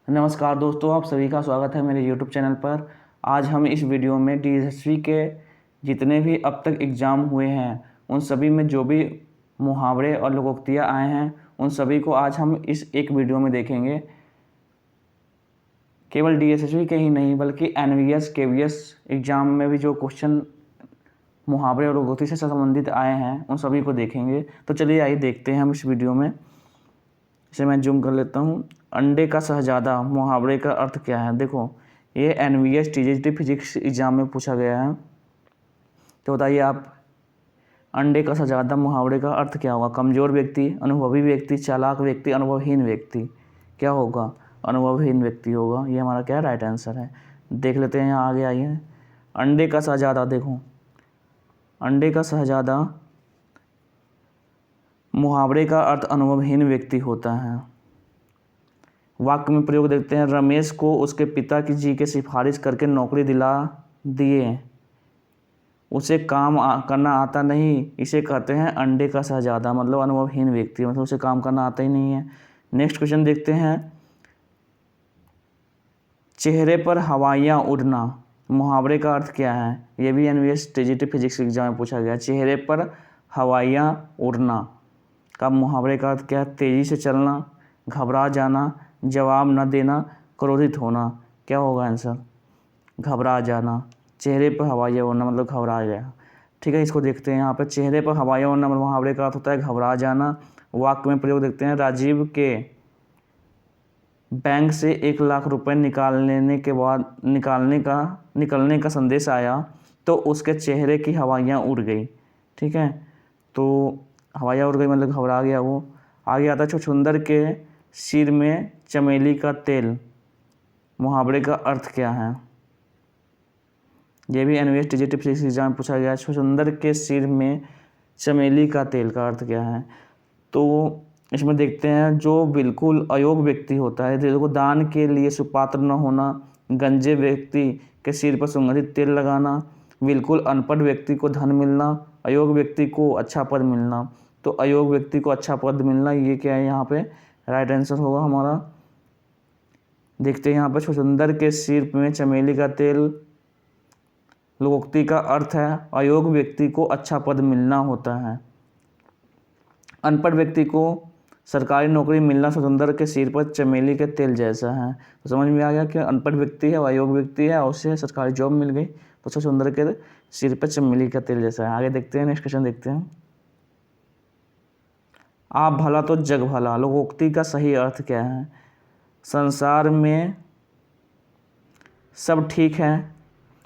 नमस्कार दोस्तों, आप सभी का स्वागत है मेरे YouTube चैनल पर। आज हम इस वीडियो में DSSV के जितने भी अब तक एग्ज़ाम हुए हैं उन सभी में जो भी मुहावरे और लोकोक्तियाँ आए हैं उन सभी को आज हम इस एक वीडियो में देखेंगे। केवल DSSV के ही नहीं बल्कि NVS KVS एग्ज़ाम में भी जो क्वेश्चन मुहावरे और लोकोक्ति से संबंधित आए हैं उन सभी को देखेंगे। तो चलिए आइए देखते हैं हम इस वीडियो में। इसे मैं जूम कर लेता हूँ। अंडे का शहजादा मुहावरे का अर्थ क्या है? देखो, ये NVS TGT फिजिक्स एग्जाम में पूछा गया है। तो बताइए आप, अंडे का शहजादा मुहावरे का अर्थ क्या होगा? कमज़ोर व्यक्ति, अनुभवी व्यक्ति, चालाक व्यक्ति, अनुभवहीन व्यक्ति। क्या होगा? अनुभवहीन व्यक्ति होगा। ये हमारा क्या राइट आंसर है। देख लेते हैं, यहाँ आगे आइए। अंडे का शहजादा, देखो अंडे का शहजादा मुहावरे का अर्थ अनुभवहीन व्यक्ति होता है। वाक्य में प्रयोग देखते हैं। रमेश को उसके पिता की जी के सिफारिश करके नौकरी दिला दिए, उसे काम करना आता नहीं, इसे कहते हैं अंडे का शहजादा। मतलब अनुभवहीन व्यक्ति, मतलब उसे काम करना आता ही नहीं है। नेक्स्ट क्वेश्चन देखते हैं। चेहरे पर हवाइयाँ उड़ना मुहावरे का अर्थ क्या है? ये भी NVS TGT फिजिक्स एग्जाम में पूछा गया। चेहरे पर हवाइयाँ उड़ना का मुहावरे का अर्थ क्या है? तेज़ी से चलना, घबरा जाना, जवाब न देना, क्रोधित होना। क्या होगा आंसर? घबरा जाना। चेहरे पर हवाइयाँ उड़ना मतलब घबरा गया। ठीक है, इसको देखते हैं। यहाँ पर चेहरे पर हवाइयाँ उड़ना मुहावरे का अर्थ होता है घबरा जाना। वाक्य में प्रयोग देखते हैं। राजीव के बैंक से 1,00,000 रुपये निकलने का संदेश आया तो उसके चेहरे की हवाइयाँ उड़ गई। ठीक है, तो हवाइयाँ उड़ गई मतलब घबरा गया वो। आगे आता है छछूंदर के सिर में चमेली का तेल मुहावरे का अर्थ क्या है? ये भी NVS TGT फिजिक्स एग्जाम में पूछा गया है। छछूंदर के सिर में चमेली का तेल का अर्थ क्या है? तो इसमें देखते हैं, जो बिल्कुल अयोग्य व्यक्ति होता है, देखो, दान के लिए सुपात्र न होना, गंजे व्यक्ति के सिर पर सुगंधित तेल लगाना, बिल्कुल अनपढ़ व्यक्ति को धन मिलना, अयोग्य व्यक्ति को अच्छा पद मिलना। तो अयोग्य व्यक्ति को अच्छा पद मिलना, ये क्या है? यहाँ पे राइट आंसर होगा हमारा। देखते हैं यहाँ पर, छछूंदर के सिर में चमेली का तेल, लोकोक्ति का अर्थ है अयोग्य व्यक्ति को अच्छा पद मिलना होता है। अनपढ़ व्यक्ति को सरकारी नौकरी मिलना छछूंदर के सिर पर चमेली के तेल जैसा है। तो समझ में आ गया कि अनपढ़ व्यक्ति है, अयोग्य व्यक्ति है और उसे सरकारी जॉब मिल गई, तो छछूंदर के सिर पर चमेली का तेल जैसा है। आगे देखते हैं, नेक्स्ट क्वेश्चन देखते हैं। आप भला तो जग भला लोकोक्ति का सही अर्थ क्या है? संसार में सब ठीक है,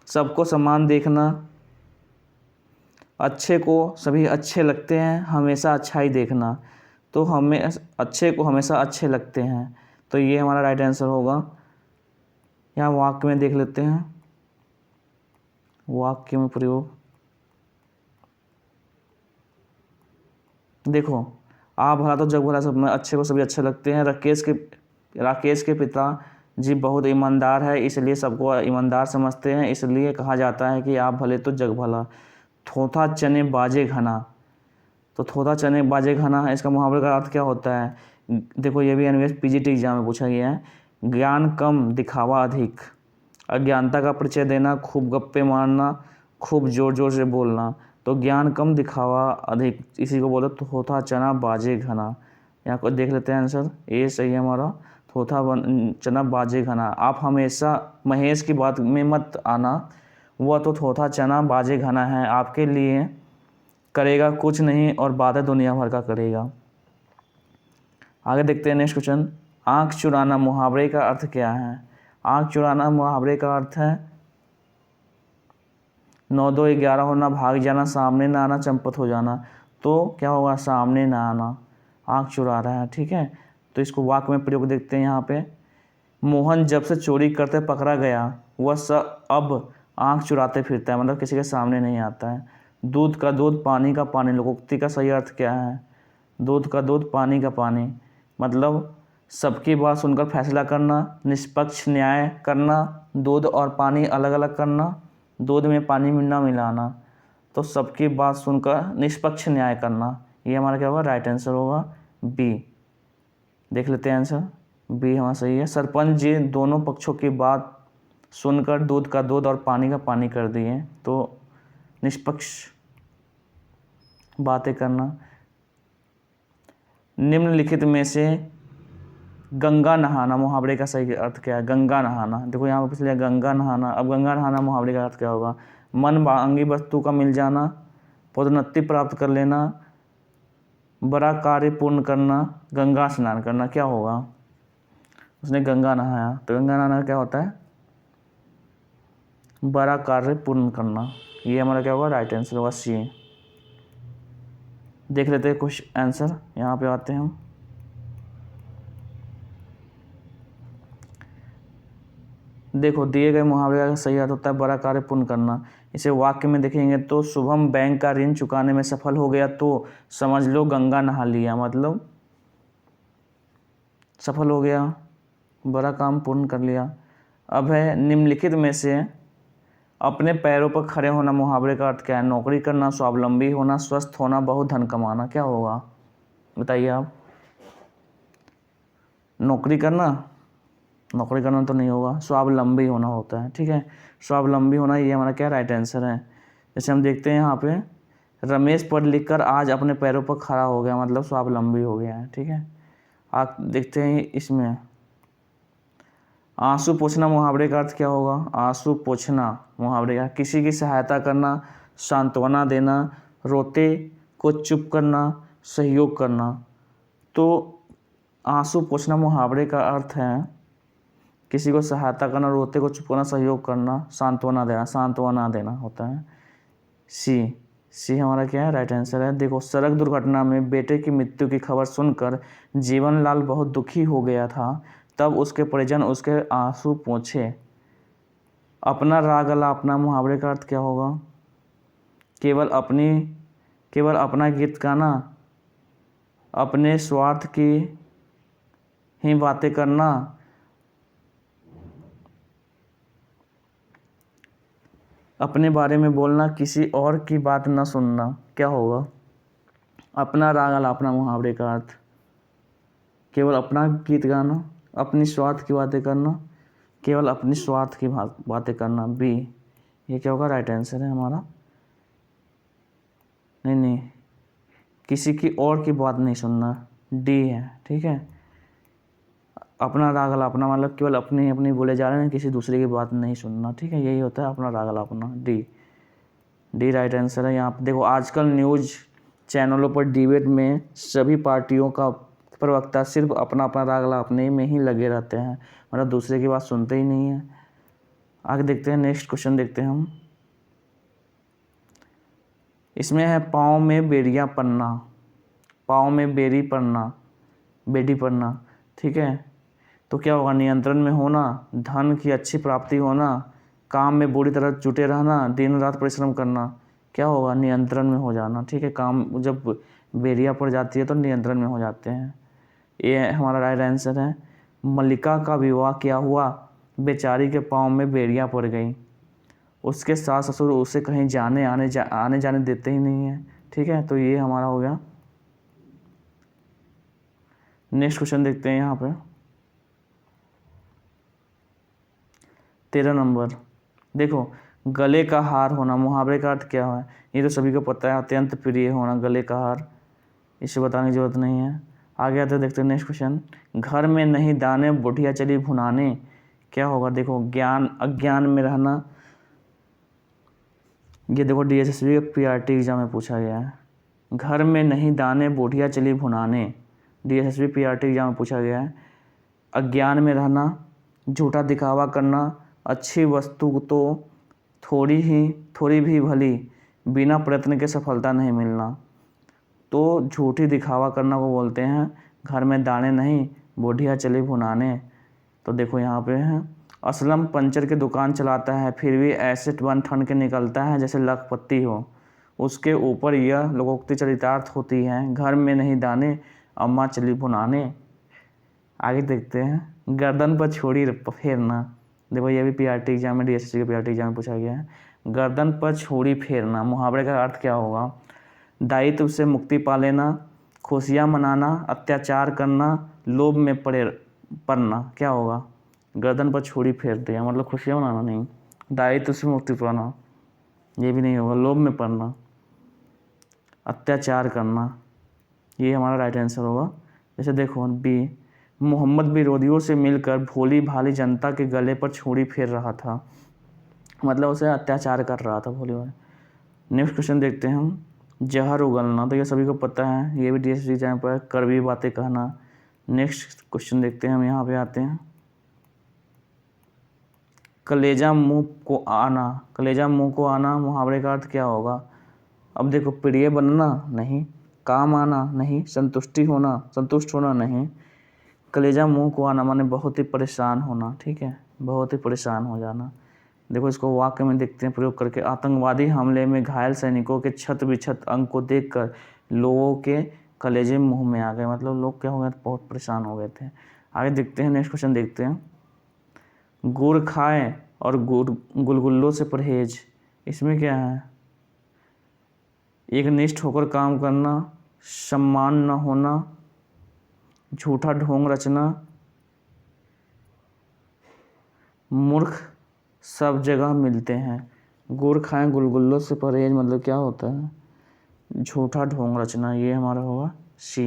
सबको समान देखना, अच्छे को सभी अच्छे लगते हैं, हमेशा अच्छाई देखना। तो हमें अच्छे को हमेशा अच्छे लगते हैं, तो ये हमारा राइट आंसर होगा। यहाँ वाक्य में देख लेते हैं। वाक्य में प्रयोग देखो, आप भला तो जग भला, सब में अच्छे को सभी अच्छे लगते हैं। राकेश के पिता जी बहुत ईमानदार है, इसलिए सबको ईमानदार समझते हैं, इसलिए कहा जाता है कि आप भले तो जग भला। थोथा चने बाजे घना, तो थोथा चने बाजे घना है, इसका मुहावरे का अर्थ क्या होता है? देखो, ये भी NVS PGT एग्जाम में पूछा गया है। ज्ञान कम दिखावा अधिक, अज्ञानता का परिचय देना, खूब गप्पे मारना, खूब जोर जोर से बोलना। तो ज्ञान कम दिखावा अधिक, इसी को बोलो थोथा चना बाजे घना। यहाँ को देख लेते हैं आंसर, ये सही है हमारा। थोथा चना बाजे घना। आप हमेशा महेश की बात में मत आना, वह तो थोथा चना बाजे घना है, आपके लिए करेगा कुछ नहीं और बातें दुनिया भर का करेगा। आगे देखते हैं नेक्स्ट क्वेश्चन। आँख चुराना मुहावरे का अर्थ क्या है? आँख चुराना मुहावरे का अर्थ है 9 2 11 होना, भाग जाना, सामने ना आना, चंपत हो जाना। तो क्या होगा? सामने ना आना। आँख चुरा रहा है। ठीक है, तो इसको वाक्य में प्रयोग देखते हैं यहाँ पे। मोहन जब से चोरी करते पकड़ा गया, वह अब आँख चुराते फिरता है, मतलब किसी के सामने नहीं आता है। दूध का दूध, पानी का पानी, लोकोक्ति का सही अर्थ क्या है? दूध का दूध, पानी का पानी, मतलब सबकी बात सुनकर फैसला करना, निष्पक्ष न्याय करना, दूध और पानी अलग अलग करना, दूध में पानी ना मिलाना। तो सबकी बात सुनकर निष्पक्ष न्याय करना, ये हमारा क्या होगा? राइट आंसर होगा बी। देख लेते हैं आंसर, बी हमारा सही है। सरपंच जी दोनों पक्षों की बात सुनकर दूध का दूध और पानी का पानी कर दिए, तो निष्पक्ष बातें करना। निम्नलिखित में से गंगा नहाना मुहावरे का सही अर्थ क्या है? गंगा नहाना, देखो यहाँ पर पिछले गंगा नहाना, अब गंगा नहाना मुहावरे का अर्थ क्या होगा? मन मांगी वस्तु का मिल जाना, पदोन्नति प्राप्त कर लेना, बड़ा कार्य पूर्ण करना, गंगा स्नान करना। क्या होगा? उसने गंगा नहाया, तो गंगा नहाना क्या होता है? बड़ा कार्य पूर्ण करना। ये हमारा क्या होगा? राइट आंसर होगा सी। देख लेते हैं कुछ आंसर, यहाँ पे आते हैं हम। देखो दिए गए मुहावरे का सही अर्थ होता है बड़ा कार्य पूर्ण करना। इसे वाक्य में देखेंगे तो शुभम बैंक का ऋण चुकाने में सफल हो गया तो समझ लो गंगा नहा लिया, मतलब सफल हो गया, बड़ा काम पूर्ण कर लिया। अब है निम्नलिखित में से अपने पैरों पर खड़े होना मुहावरे का अर्थ क्या है? नौकरी करना, स्वावलंबी होना, स्वस्थ होना, बहुत धन कमाना। क्या होगा बताइए आप? नौकरी करना, नौकरी करना तो नहीं होगा, स्वावलंबी होना होता है। ठीक है, स्वावलंबी होना ये हमारा क्या राइट आंसर है। जैसे हम देखते हैं यहाँ पे रमेश पढ़ लिख कर आज अपने पैरों पर खड़ा हो गया, मतलब स्वावलंबी हो गया है। ठीक है, आप देखते हैं इसमें आंसू पोंछना मुहावरे का अर्थ क्या होगा? आंसू पोंछना मुहावरे का किसी की सहायता करना, सांत्वना देना, रोते को चुप करना, सहयोग करना। तो आंसू पोंछना मुहावरे का अर्थ है किसी को सहायता करना, रोते को चुप करना, सहयोग करना, सांत्वना देना होता है। सी हमारा क्या है? राइट आंसर है। देखो सड़क दुर्घटना में बेटे की मृत्यु की खबर सुनकर जीवनलाल बहुत दुखी हो गया था, तब उसके परिजन उसके आंसू पोंछे। अपना राग अला अपना मुहावरे का अर्थ क्या होगा? केवल अपना गीत गाना, अपने स्वार्थ की ही बातें करना, अपने बारे में बोलना, किसी और की बात न सुनना। क्या होगा? अपना राग अलापना मुहावरे का अर्थ केवल अपना गीत गाना, अपनी स्वार्थ की बातें करना, केवल अपनी स्वार्थ की बातें करना। बी ये क्या होगा? राइट आंसर है हमारा। नहीं, किसी की और की बात नहीं सुनना, डी है। ठीक है, अपना राग अलापना मतलब केवल अपनी बोले जा रहे हैं, किसी दूसरे की बात नहीं सुनना। ठीक है, यही होता है अपना राग अलापना। डी राइट आंसर है। यहाँ पर देखो आजकल न्यूज़ चैनलों पर डिबेट में सभी पार्टियों का प्रवक्ता सिर्फ अपना राग अलापने में ही लगे रहते हैं, मतलब दूसरे की बात सुनते ही नहीं है। आगे देखते हैं, नेक्स्ट क्वेश्चन देखते हैं हम। इसमें है पाँव में बेड़ियाँ पड़ना, पाँव में बेड़ी पड़ना। ठीक है, तो क्या होगा? नियंत्रण में होना, धन की अच्छी प्राप्ति होना, काम में बुरी तरह जुटे रहना, दिन रात परिश्रम करना। क्या होगा? नियंत्रण में हो जाना। ठीक है, काम जब बेड़ियाँ पड़ जाती है तो नियंत्रण में हो जाते हैं। ये हमारा राइट आंसर है। मल्लिका का विवाह क्या हुआ? बेचारी के पाँव में बेड़ियाँ पड़ गई। उसके सास ससुर उसे कहीं आने जाने देते ही नहीं है। ठीक है, तो ये हमारा हो गया। नेक्स्ट क्वेश्चन देखते हैं यहाँ पे 13 नंबर। देखो गले का हार होना मुहावरे का अर्थ क्या है? ये तो सभी को पता है, अत्यंत प्रिय होना, गले का हार, इसे बताने की जरूरत नहीं है। आगे आते देखते हैं नेक्स्ट क्वेश्चन। घर में नहीं दाने बुढ़िया चली भुनाने। क्या होगा? देखो ज्ञान अज्ञान में रहना, ये देखो DSSB के PRT एग्जाम में पूछा गया है। घर में नहीं दाने बुढ़िया चली भुनाने, DSSB PRT एग्जाम में पूछा गया है। अज्ञान में रहना, झूठा दिखावा करना, अच्छी वस्तु तो थोड़ी भी भली, बिना प्रयत्न के सफलता नहीं मिलना। तो झूठी दिखावा करना को बोलते हैं घर में दाने नहीं बुढ़िया चली भुनाने। तो देखो यहाँ पे है, असलम पंचर की दुकान चलाता है फिर भी ऐसे बन ठन के निकलता है जैसे लखपति हो। उसके ऊपर यह लोकोक्ति चरितार्थ होती है, घर में नहीं दाने अम्मा चली भुनाने। आगे देखते हैं, गर्दन पर छुरी फेरना। देखो ये भी PRT एग्जाम में DSSB के PRT एग्जाम में पूछा गया है। गर्दन पर छुरी फेरना मुहावरे का अर्थ क्या होगा? दायित्व से मुक्ति पा लेना, खुशियाँ मनाना, अत्याचार करना, लोभ में पड़े पड़ना क्या होगा, गर्दन पर छुरी फेर दिया मतलब खुशियाँ मनाना नहीं, दायित्व से मुक्ति पाना ये भी नहीं होगा, लोभ में पड़ना, अत्याचार करना, ये हमारा राइट आंसर होगा। जैसे देखो बी, मोहम्मद विरोधियों से मिलकर भोली भाली जनता के गले पर छुरी फेर रहा था, मतलब उसे अत्याचार कर रहा था भोली भाली। नेक्स्ट क्वेश्चन देखते हैं हम, जहर उगलना, तो ये सभी को पता है, ये भी DSC एग्जाम पर, कड़वी बातें कहना। नेक्स्ट क्वेश्चन देखते हैं हम, यहाँ पे आते हैं, कलेजा मुंह को आना, कलेजा मुंह को आना मुहावरे का अर्थ क्या होगा। अब देखो, प्रिय बनना नहीं, काम आना नहीं, संतुष्ट होना नहीं, कलेजा मुंह को आना माने बहुत ही परेशान होना, ठीक है, बहुत ही परेशान हो जाना। देखो इसको वाक्य में देखते हैं प्रयोग करके, आतंकवादी हमले में घायल सैनिकों के छत बिछत अंग को देखकर लोगों के कलेजे मुंह में आ गए, मतलब लोग क्या हो गए, बहुत परेशान हो गए थे। आगे देखते हैं, नेक्स्ट क्वेश्चन देखते हैं, गुड़ खाएं और गुलगुल्लों से परहेज, इसमें क्या है, एकनिष्ठ होकर काम करना, सम्मान न होना, झूठा ढोंग रचना, मूर्ख सब जगह मिलते हैं। गुड़ खाएं गुलगुल्लों से परहेज मतलब क्या होता है, झूठा ढोंग रचना, ये हमारा होगा सी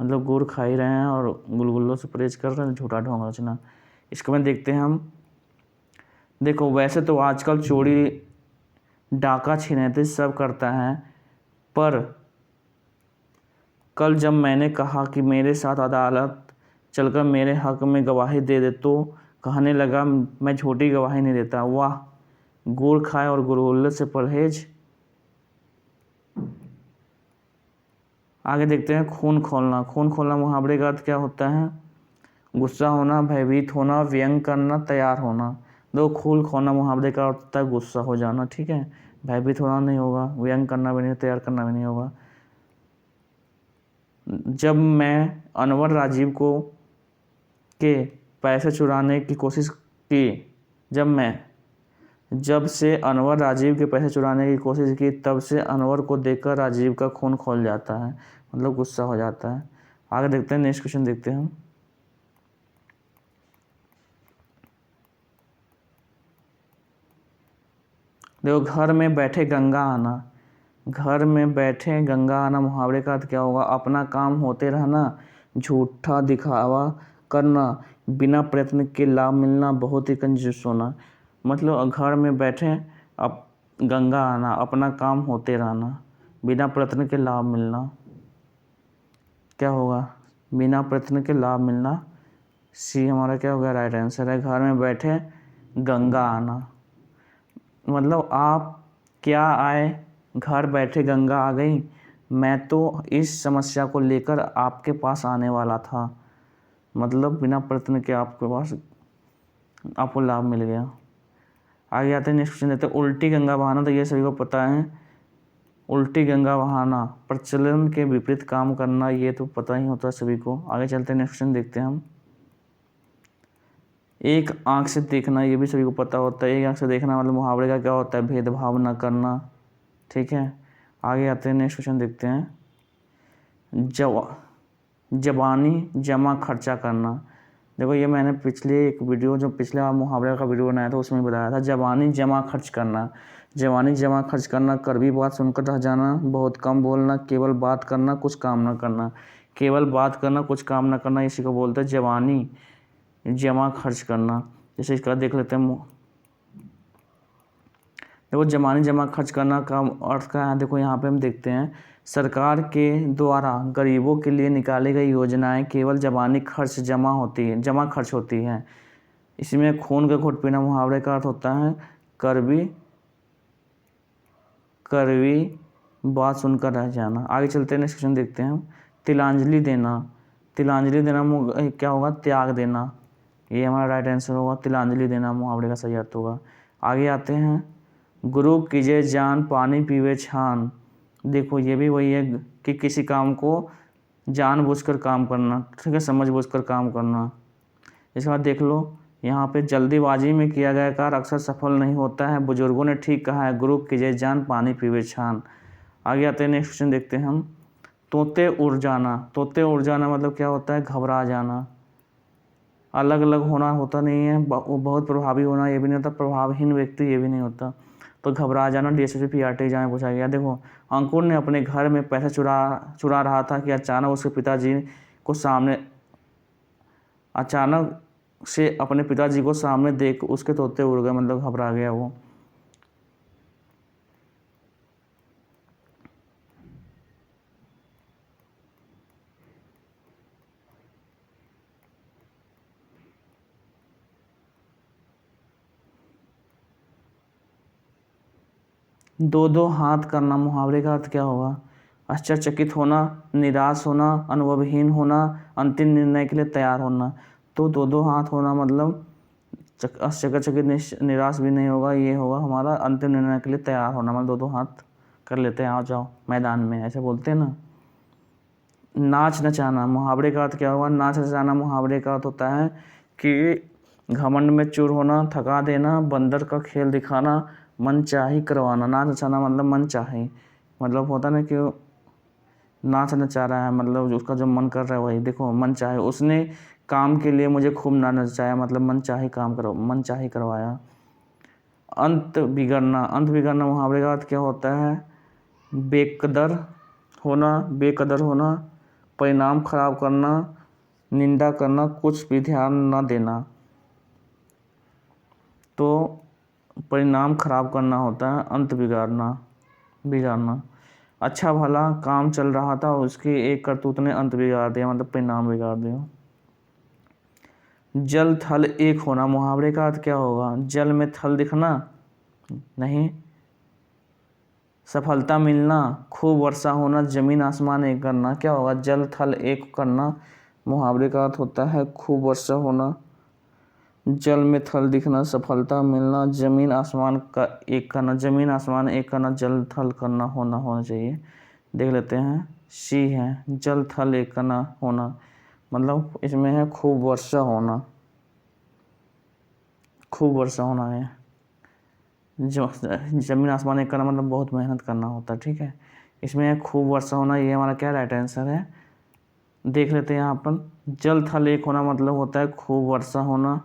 मतलब गुड़ खा ही रहे हैं और गुलगुल्लों से परहेज कर रहे हैं, झूठा ढोंग रचना। इसको में देखते हैं हम, देखो वैसे तो आजकल चोरी डाका छिनैती सब करता है, पर कल जब मैंने कहा कि मेरे साथ अदालत चलकर मेरे हक में गवाही दे दे तो कहने लगा मैं झूठी गवाही नहीं देता। वाह, गुड़ खाए और गुलगुल्ले से परहेज। आगे देखते हैं, खून खोलना, खून खोलना मुहावरे का अर्थ क्या होता है, गुस्सा होना, भयभीत होना, व्यंग करना, तैयार होना। दो, खून खोलना मुहावरे का अर्थ होता है गुस्सा हो जाना, ठीक है, भयभीत होना नहीं होगा, व्यंग करना भी नहीं, तैयार करना भी नहीं होगा। जब मैं अनवर राजीव को के पैसे चुराने की कोशिश की, जब से अनवर राजीव के पैसे चुराने की कोशिश की तब से अनवर को देखकर राजीव का खून खौल जाता है, मतलब गुस्सा हो जाता है। आगे देखते हैं, नेक्स्ट क्वेश्चन देखते हैं हम, देखो घर में बैठे गंगा आना, घर में बैठे गंगा आना मुहावरे का अर्थ क्या होगा, अपना काम होते रहना, झूठा दिखावा करना, बिना प्रयत्न के लाभ मिलना, बहुत ही कंजूस होना। मतलब घर में बैठे अब गंगा आना, अपना काम होते रहना, बिना प्रयत्न के लाभ मिलना, क्या होगा, बिना प्रयत्न के लाभ मिलना, सी हमारा क्या होगा, राइट आंसर है। घर में बैठे गंगा आना मतलब आप क्या आए, घर बैठे गंगा आ गई, मैं तो इस समस्या को लेकर आपके पास आने वाला था, मतलब बिना प्रयत्न के आपके पास आपको लाभ मिल गया। आगे आते हैं, नेक्स्ट क्वेश्चन देते हैं, उल्टी गंगा बहाना, तो ये सभी को पता है, उल्टी गंगा बहाना प्रचलन के विपरीत काम करना, ये तो पता ही होता है सभी को। आगे चलते हैं, नेक्स्ट क्वेश्चन देखते हैं हम, एक आंख से देखना, ये भी सभी को पता होता है, एक आंख से देखना मतलब मुहावरे का क्या होता है, भेदभाव न करना, ठीक है। आगे आते हैं, नेक्स्ट क्वेश्चन देखते हैं, जबानी जमा खर्चा करना। देखो ये मैंने पिछले एक वीडियो, जो पिछले मुहावरे का वीडियो बनाया था उसमें बताया था, जबानी जमा खर्च करना। जबानी जमा खर्च करना, कड़वी बात सुनकर रह जाना, बहुत कम बोलना, केवल बात करना कुछ काम न करना, केवल बात करना कुछ काम न करना, इसी को बोलते हैं जबानी जमा खर्च करना। जैसे इसका देख लेते हैं, देखो जबानी जमा खर्च करना का अर्थ क्या है, देखो यहाँ पे हम देखते हैं, सरकार के द्वारा गरीबों के लिए निकाली गई योजनाएं केवल जबानी खर्च जमा खर्च होती हैं। इसमें खून का घूंट पीना मुहावरे का अर्थ होता है कड़वी बात सुनकर रह जाना। आगे चलते हैं, नेक्स्ट क्वेश्चन देखते हैं हम, तिलांजलि देना क्या होगा, त्याग देना, ये हमारा राइट आंसर होगा, तिलांजलि देना मुहावरे का सही अर्थ होगा। आगे आते हैं, गुरु कीजिए जान पानी पीवे छान। देखो ये भी वही है कि किसी काम को जानबूझकर काम करना, ठीक है, समझबूझकर काम करना। इसके बाद देख लो यहाँ पे, जल्दीबाजी में किया गया कार्य अक्सर सफल नहीं होता है, बुजुर्गों ने ठीक कहा है, गुरु कीजिए जान पानी पीवे छान। आगे आते हैं, नेक्स्ट क्वेश्चन देखते हैं हम, तोते उड़ जाना, तोते उड़ जाना मतलब क्या होता है, घबरा जाना। अलग अलग होना होता नहीं है, वो बहुत प्रभावी होना ये भी नहीं होता, प्रभावहीन व्यक्ति ये भी नहीं होता। तो घबरा जाना DSSP PRT एग्जाम में पूछा गया। देखो, अंकुर ने अपने घर में पैसा चुरा रहा था कि अचानक उसके पिताजी को सामने अचानक से अपने पिताजी को सामने देख उसके तोते उड़ गए, मतलब घबरा गया वो। दो दो हाथ करना, मुहावरे का अर्थ क्या होगा, आश्चर्यचकित होना, निराश होना, अनुभवहीन होना, अंतिम निर्णय के लिए तैयार होना। तो दो दो हाथ होना मतलब आश्चर्यचकित, निराश भी नहीं होगा, ये होगा हमारा अंतिम निर्णय के लिए तैयार होना, मतलब दो दो हाथ कर लेते हैं, आओ जाओ मैदान में, ऐसे बोलते हैं ना। नाच नचाना, मुहावरे का अर्थ क्या होगा, नाच नचाना मुहावरे का अर्थ होता है कि घमंड में चूर होना, थका देना, बंदर का खेल दिखाना, मन चाही करवाना। नाच नचाना मतलब मन चाही, मतलब होता ना कि नाच नचा रहा है, मतलब उसका जो मन कर रहा है वही। देखो, मन चाहे, उसने काम के लिए मुझे खूब नाच नचाया, मतलब मन चाही करवाया। अंत बिगड़ना, अंत बिगड़ना मुहावरे का अर्थ क्या होता है, बेकदर होना, परिणाम खराब करना, निंदा करना, कुछ भी ध्यान न देना। तो परिणाम खराब करना होता है अंत बिगाड़ना। अच्छा भला काम चल रहा था, उसकी एक करतूत ने अंत बिगाड़ दिया, मतलब परिणाम बिगाड़ दिया। जल थल एक होना, मुहावरे का अर्थ क्या होगा, जल में थल दिखना नहीं, सफलता मिलना, खूब वर्षा होना, जमीन आसमान एक करना। क्या होगा, जल थल एक करना, मुहावरे का अर्थ होता है खूब वर्षा होना, जल में थल दिखना, सफलता मिलना, जमीन आसमान का एक करना। जमीन आसमान एक करना, जल थल करना होना चाहिए। देख लेते हैं, सी है, जल थल एक करना होना, मतलब इसमें है खूब वर्षा होना, खूब वर्षा होना है। जो जमीन आसमान एक करना मतलब बहुत मेहनत करना होता है, ठीक है। इसमें है खूब वर्षा होना, ये हमारा क्या राइट आंसर है। देख लेते हैं यहाँ पर, जल थल एक होना मतलब होता है खूब वर्षा होना,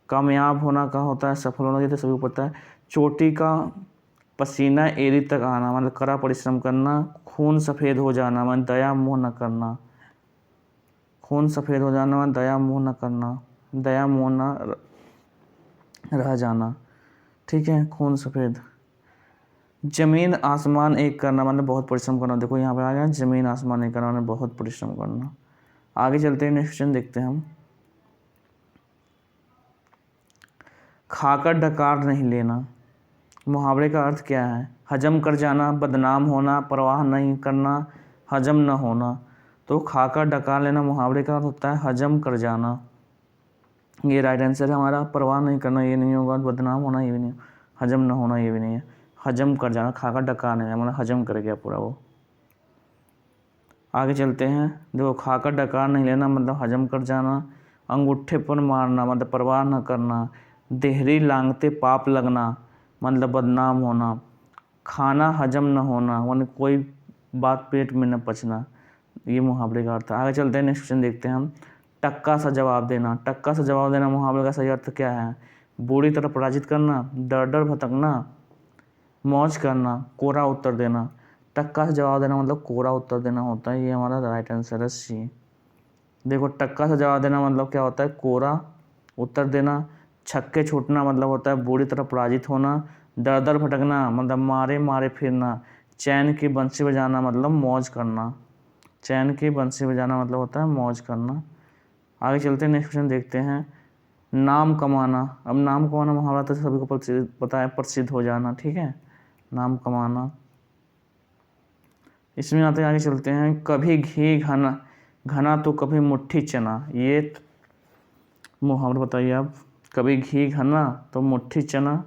कामयाब होना का होता है सफल होना, ये तो सभी को पता है। चोटी का पसीना एड़ी तक आना मतलब कड़ा परिश्रम करना, खून सफ़ेद हो जाना मतलब दया मोह न करना, खून सफ़ेद हो जाना मतलब दया मोह न करना, दया मोह न रह जाना, ठीक है, खून सफ़ेद। जमीन आसमान एक करना मतलब बहुत परिश्रम करना, देखो यहाँ पर आ गया जमीन आसमान एक करना मतलब बहुत परिश्रम करना। आगे चलते हैं, नेक्स्ट क्वेश्चन देखते हैं हम। खाकर डकार नहीं लेना, मुहावरे का अर्थ क्या है, हजम कर जाना, बदनाम होना, परवाह नहीं करना, हजम न होना। तो खाकर डकार लेना मुहावरे का अर्थ होता है हजम कर जाना, ये राइट आंसर है हमारा। परवाह नहीं करना ये नहीं होगा, बदनाम होना ये भी नहीं, हजम न होना ये भी नहीं है, हजम कर जाना, खाकर डकार नहीं मतलब हजम कर गया पूरा वो। आगे चलते हैं, देखो, खाकर डकार नहीं लेना मतलब हजम कर जाना, अंगूठे पर मारना मतलब परवाह न करना, देहरी लांगते पाप लगना मतलब बदनाम होना, खाना हजम न होना मतलब कोई बात पेट में न पचना, ये मुहावरे का अर्थ है। आगे चलते हैं, नेक्स्ट क्वेश्चन देखते हैं हम। टक्का सा जवाब देना, टक्का सा जवाब देना मुहावरे का सही अर्थ क्या है, बुरी तरह पराजित करना, डर डर भटकना, मौज करना, कोरा उत्तर देना। टक्का से जवाब देना मतलब कोरा उत्तर देना होता है, ये हमारा राइट आंसर है सी। देखो, टक्का से जवाब देना मतलब क्या होता है, कोरा उत्तर देना, छक्के छूटना मतलब होता है बुरी तरह पराजित होना, दर दर भटकना मतलब मारे मारे फिरना, चैन की बंसी बजाना मतलब मौज करना, चैन की बंसी बजाना मतलब होता है मौज करना। आगे चलते हैं, नेक्स्ट क्वेश्चन देखते हैं। नाम कमाना, अब नाम कमाना मुहावरा तो सभी को पता है, प्रसिद्ध हो जाना, ठीक है, नाम कमाना। इसमें आते आगे चलते हैं, कभी घी घना घना तो कभी मुट्ठी चना, ये मुहावरा बताइए आप। कभी घी घना तो मुट्ठी चना,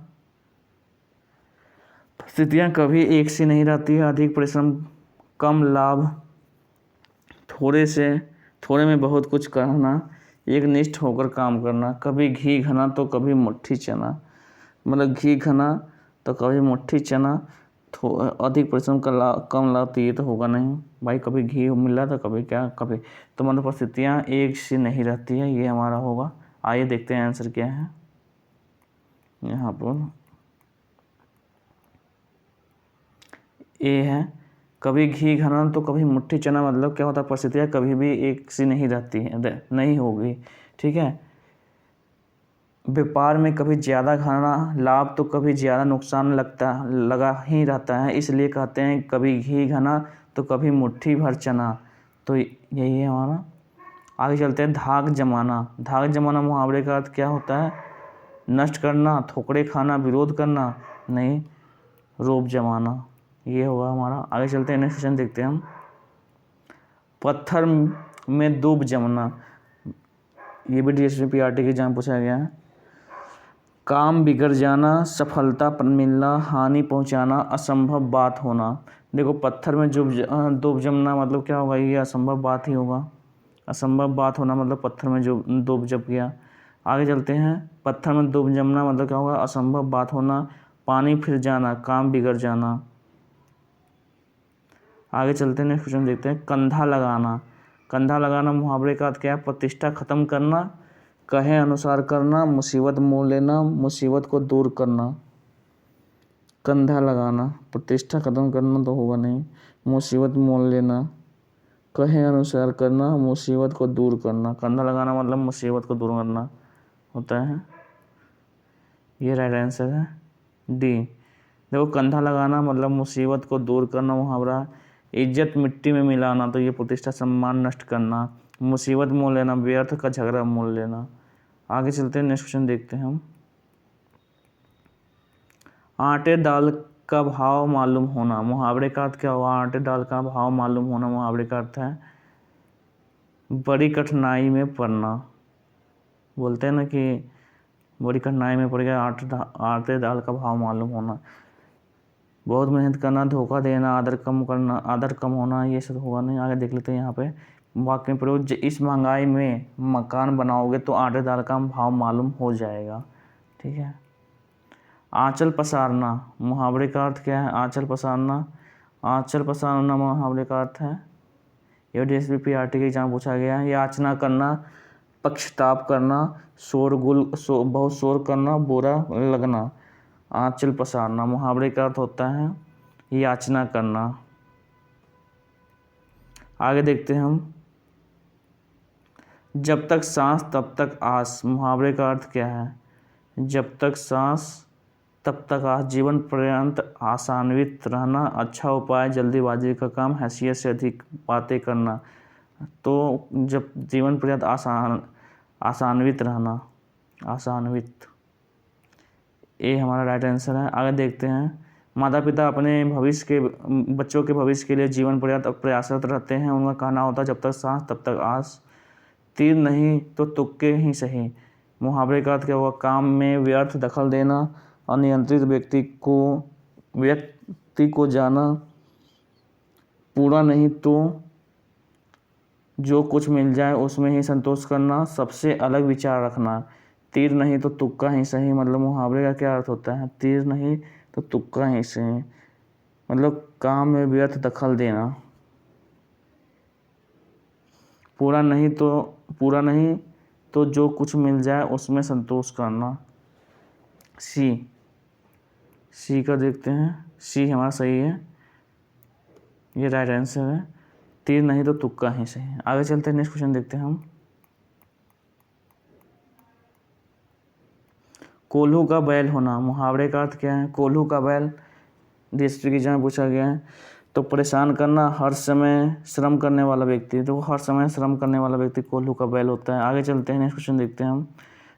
स्थितियाँ कभी एक सी नहीं रहती है, अधिक परिश्रम कम लाभ, थोड़े में बहुत कुछ करना, एक निष्ठ होकर काम करना। कभी घी घना तो कभी मुट्ठी चना, मतलब घी घना तो कभी मुट्ठी चना, अधिक परिश्रम कम लागत, ये तो होगा नहीं भाई, कभी घी मिल रहा था कभी क्या कभी, तो मतलब परिस्थितियाँ एक सी नहीं रहती है, ये हमारा होगा। आइए देखते हैं आंसर क्या है यहाँ पर। ए है, कभी घी घना तो कभी मुट्ठी चना, मतलब क्या होता है, परिस्थितियाँ कभी भी एक सी नहीं रहती है, नहीं होगी, ठीक है। व्यापार में कभी ज़्यादा घना लाभ तो कभी ज़्यादा नुकसान लगा ही रहता है, इसलिए कहते हैं कभी घी घना तो कभी मुट्ठी भर चना। तो यही है हमारा। आगे चलते हैं, धाक जमाना। धाक जमाना मुहावरे का अर्थ क्या होता है? नष्ट करना, ठोकरे खाना, विरोध करना, नहीं, रोब जमाना, ये होगा हमारा। आगे चलते हैं, नेक्स्ट क्वेश्चन देखते हैं हम। पत्थर में डूब जमना, ये भी DSP PRT के एग्जाम पूछा गया है। काम बिगड़ जाना, सफलता पर मिलना, हानि पहुंचाना, असंभव बात होना। देखो, पत्थर में डूब जमना मतलब क्या होगा, ये असंभव बात ही होगा। असंभव बात होना मतलब पत्थर में जो डूब जम गया। आगे चलते हैं, पत्थर में डूब जमना मतलब क्या होगा, असंभव बात होना, पानी फिर जाना, काम बिगड़ जाना। आगे चलते हैं, नेक्स्ट क्वेश्चन देखते हैं, कंधा लगाना। कंधा लगाना मुहावरे का अर्थ क्या है? प्रतिष्ठा खत्म करना, कहे अनुसार करना, मुसीबत मोल लेना, मुसीबत को दूर करना। कंधा लगाना, प्रतिष्ठा खत्म करना तो होगा नहीं, मुसीबत मोल लेना, कहे अनुसार करना, मुसीबत को दूर करना। कंधा लगाना मतलब मुसीबत को दूर करना होता है, ये राइट आंसर है डी। देखो, कंधा लगाना मतलब मुसीबत को दूर करना मुहावरा। इज्जत मिट्टी में मिलाना तो ये प्रतिष्ठा सम्मान नष्ट करना। मुसीबत मोल लेना, व्यर्थ का झगड़ा मोल लेना। आगे चलते हैं, नेक्स्ट क्वेश्चन देखते हैं हम। आटे दाल का भाव मालूम होना, मुहावरे का अर्थ क्या हुआ? आटे दाल का भाव मालूम होना मुहावरे का अर्थ है बड़ी कठिनाई में पड़ना। बोलते हैं ना कि बड़ी कठिनाई में पड़ गया, आटे दाल का भाव मालूम होना। बहुत मेहनत करना, धोखा देना, आदर कम होना, ये सब होगा नहीं। आगे देख लेते हैं यहाँ पे वाक्य में प्रयोग, इस महंगाई में मकान बनाओगे तो आटे दाल का भाव मालूम हो जाएगा, ठीक है। आंचल पसारना मुहावरे का अर्थ क्या है? आंचल पसारना, आंचल पसारना मुहावरे का अर्थ है, ये DSP PRT के एग्जाम पूछा गया है। याचना करना, पक्षताप करना, बहुत शोर करना, बुरा लगना। आंचल पसारना मुहावरे का अर्थ होता है याचना करना। आगे देखते हैं हम, जब तक सांस तब तक आस, मुहावरे का अर्थ क्या है? जब तक सांस तब तक आस, जीवन पर्यंत आशान्वित रहना, अच्छा उपाय, जल्दीबाजी का काम, हैसियत से अधिक बातें करना। तो जब जीवन पर्यंत आशान्वित रहना, आशान्वित, ये हमारा राइट आंसर है। आगे देखते हैं, माता पिता अपने बच्चों के भविष्य के लिए जीवन पर्यंत प्रयासरत रहते हैं। उनका कहना होता है जब तक सांस तब तक आस, तीर नहीं तो तुक्के ही सही। मुहावरे का अर्थ क्या हुआ? काम में व्यर्थ दखल देना, अनियंत्रित व्यक्ति को जाना, पूरा नहीं तो जो कुछ मिल जाए उसमें ही संतोष करना, सबसे अलग विचार रखना। तीर नहीं तो तुक्का ही सही, मतलब मुहावरे का क्या अर्थ होता है? तीर नहीं तो तुक्का ही सही, मतलब काम में व्यर्थ दखल देना। पूरा नहीं तो जो कुछ मिल जाए उसमें संतोष करना। सी का देखते हैं, सी हमारा सही है, ये राइट आंसर है। तीर नहीं तो तुक्का ही सही। आगे चलते हैं, नेक्स्ट क्वेश्चन देखते हैं हम। कोल्हू का बैल होना, मुहावरे का अर्थ क्या है? कोल्हू का बैल DSP की एग्जाम पूछा गया है। तो परेशान करना, हर समय श्रम करने वाला व्यक्ति, तो हर समय श्रम करने वाला व्यक्ति कोल्हू का बैल होता है। आगे चलते हैं, नेक्स्ट क्वेश्चन देखते हैं हम।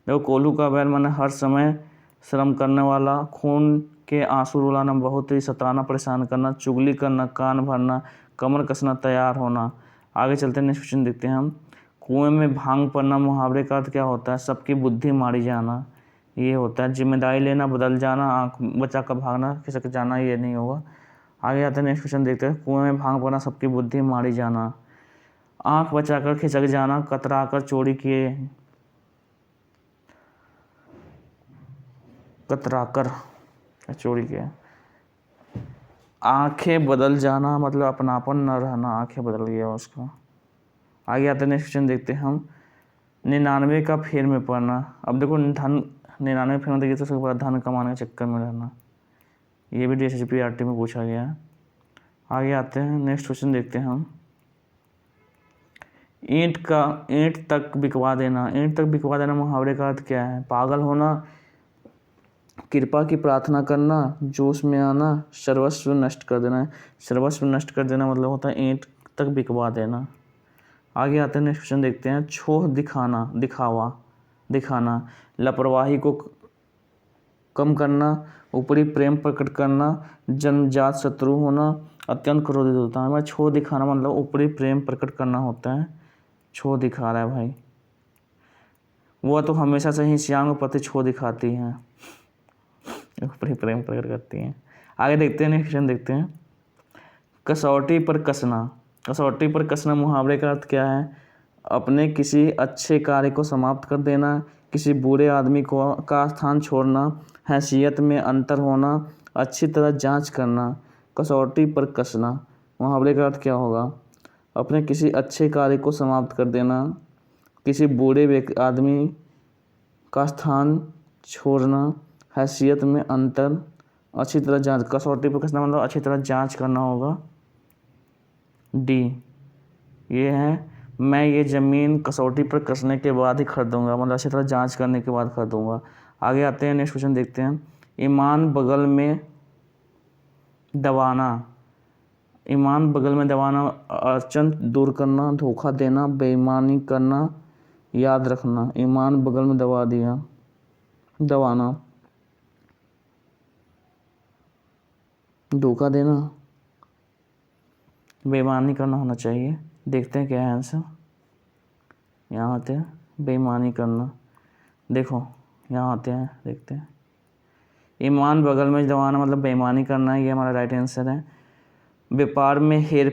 देखो, कोल्हू का बैल माने हर समय श्रम करने वाला, खून के आंसू रुलाना, बहुत ही सताना, परेशान करना, चुगली करना, कान भरना, कमर कसना, तैयार होना। आगे चलते हैं, नेक्स्ट क्वेश्चन देखते हैं हम। कुएं में भांग पड़ना, मुहावरे का अर्थ क्या होता है? सबकी बुद्धि मारी जाना, ये होता है। जिम्मेदारी लेना, बदल जाना, आँख बचा कर भागना, खिसक जाना, ये नहीं होगा। आगे आते हैं, नेक्स्ट क्वेश्चन देखते हैं। कुएं में भांग पड़ना, सबकी बुद्धि मारी जाना, आँख बचाकर खिसक जाना, कतरा कर चोरी किए, कतरा कर चोरी किए। आंखें बदल जाना मतलब अपनापन न रहना, आंखें बदल गया उसका। आगे आते हैं, नेक्स्ट क्वेश्चन देखते हैं हम। 99 का फेर में पड़ना। अब देखो 99 फेर में देखिए तो उसके बाद धन कमाने के चक्कर में रहना, ये भी DSSPRT में पूछा गया है। आगे आते हैं, नेक्स्ट क्वेश्चन देखते हैं हम। ईंट तक बिकवा देना। ईंट तक बिकवा देना मुहावरे का अर्थ क्या है? पागल होना, कृपा की प्रार्थना करना, जोश में आना, सर्वस्व नष्ट कर देना। सर्वस्व नष्ट कर देना मतलब होता है ईंट तक बिकवा देना। आगे आते हैं, नेक्स्ट क्वेश्चन देखते हैं। छोह दिखाना, दिखाना, लापरवाही को कम करना, ऊपरी प्रेम प्रकट करना, जन्मजात शत्रु होना, अत्यंत क्रोधित होता है। भाई छोह दिखाना मतलब ऊपरी प्रेम प्रकट करना होता है। छोह दिखा रहा है भाई, वह तो हमेशा से ही श्याम के प्रति छोह दिखाती हैं, ऊपरी प्रेम प्रकट करती हैं। आगे देखते हैं, नेक्स्ट क्वेश्चन देखते हैं। कसौटी पर कसना। कसौटी पर कसना मुहावरे का अर्थ क्या है? अपने किसी अच्छे कार्य को समाप्त कर देना, किसी बुरे आदमी का स्थान छोड़ना, हैसियत में अंतर होना, अच्छी तरह जांच करना। कसौटी पर कसना मुहावरे का अर्थ क्या होगा? अपने किसी अच्छे कार्य को समाप्त कर देना, किसी बुरे आदमी का स्थान छोड़ना, हैसियत में अंतर, अच्छी तरह जांच। कसौटी पर कसना मतलब अच्छी तरह जांच करना होगा। डी ये है, मैं ये ज़मीन कसौटी पर कसने के बाद ही खरीदूंगा, मतलब अच्छी तरह जांच करने के बाद खरीदूंगा। आगे आते हैं, नेक्स्ट क्वेश्चन देखते हैं। ईमान बगल में दबाना। ईमान बगल में दबाना, अड़चन दूर करना, धोखा देना, बेईमानी करना, याद रखना। ईमान बगल में दबा दिया, दबाना, धोखा देना, बेईमानी करना होना चाहिए। देखते हैं क्या है आंसर। यहाँ आते हैं, बेईमानी करना। देखो यहाँ आते हैं, देखते हैं। ईमान बगल में दबाना मतलब बेईमानी करना, ये हमारा राइट आंसर है। व्यापार में हेरा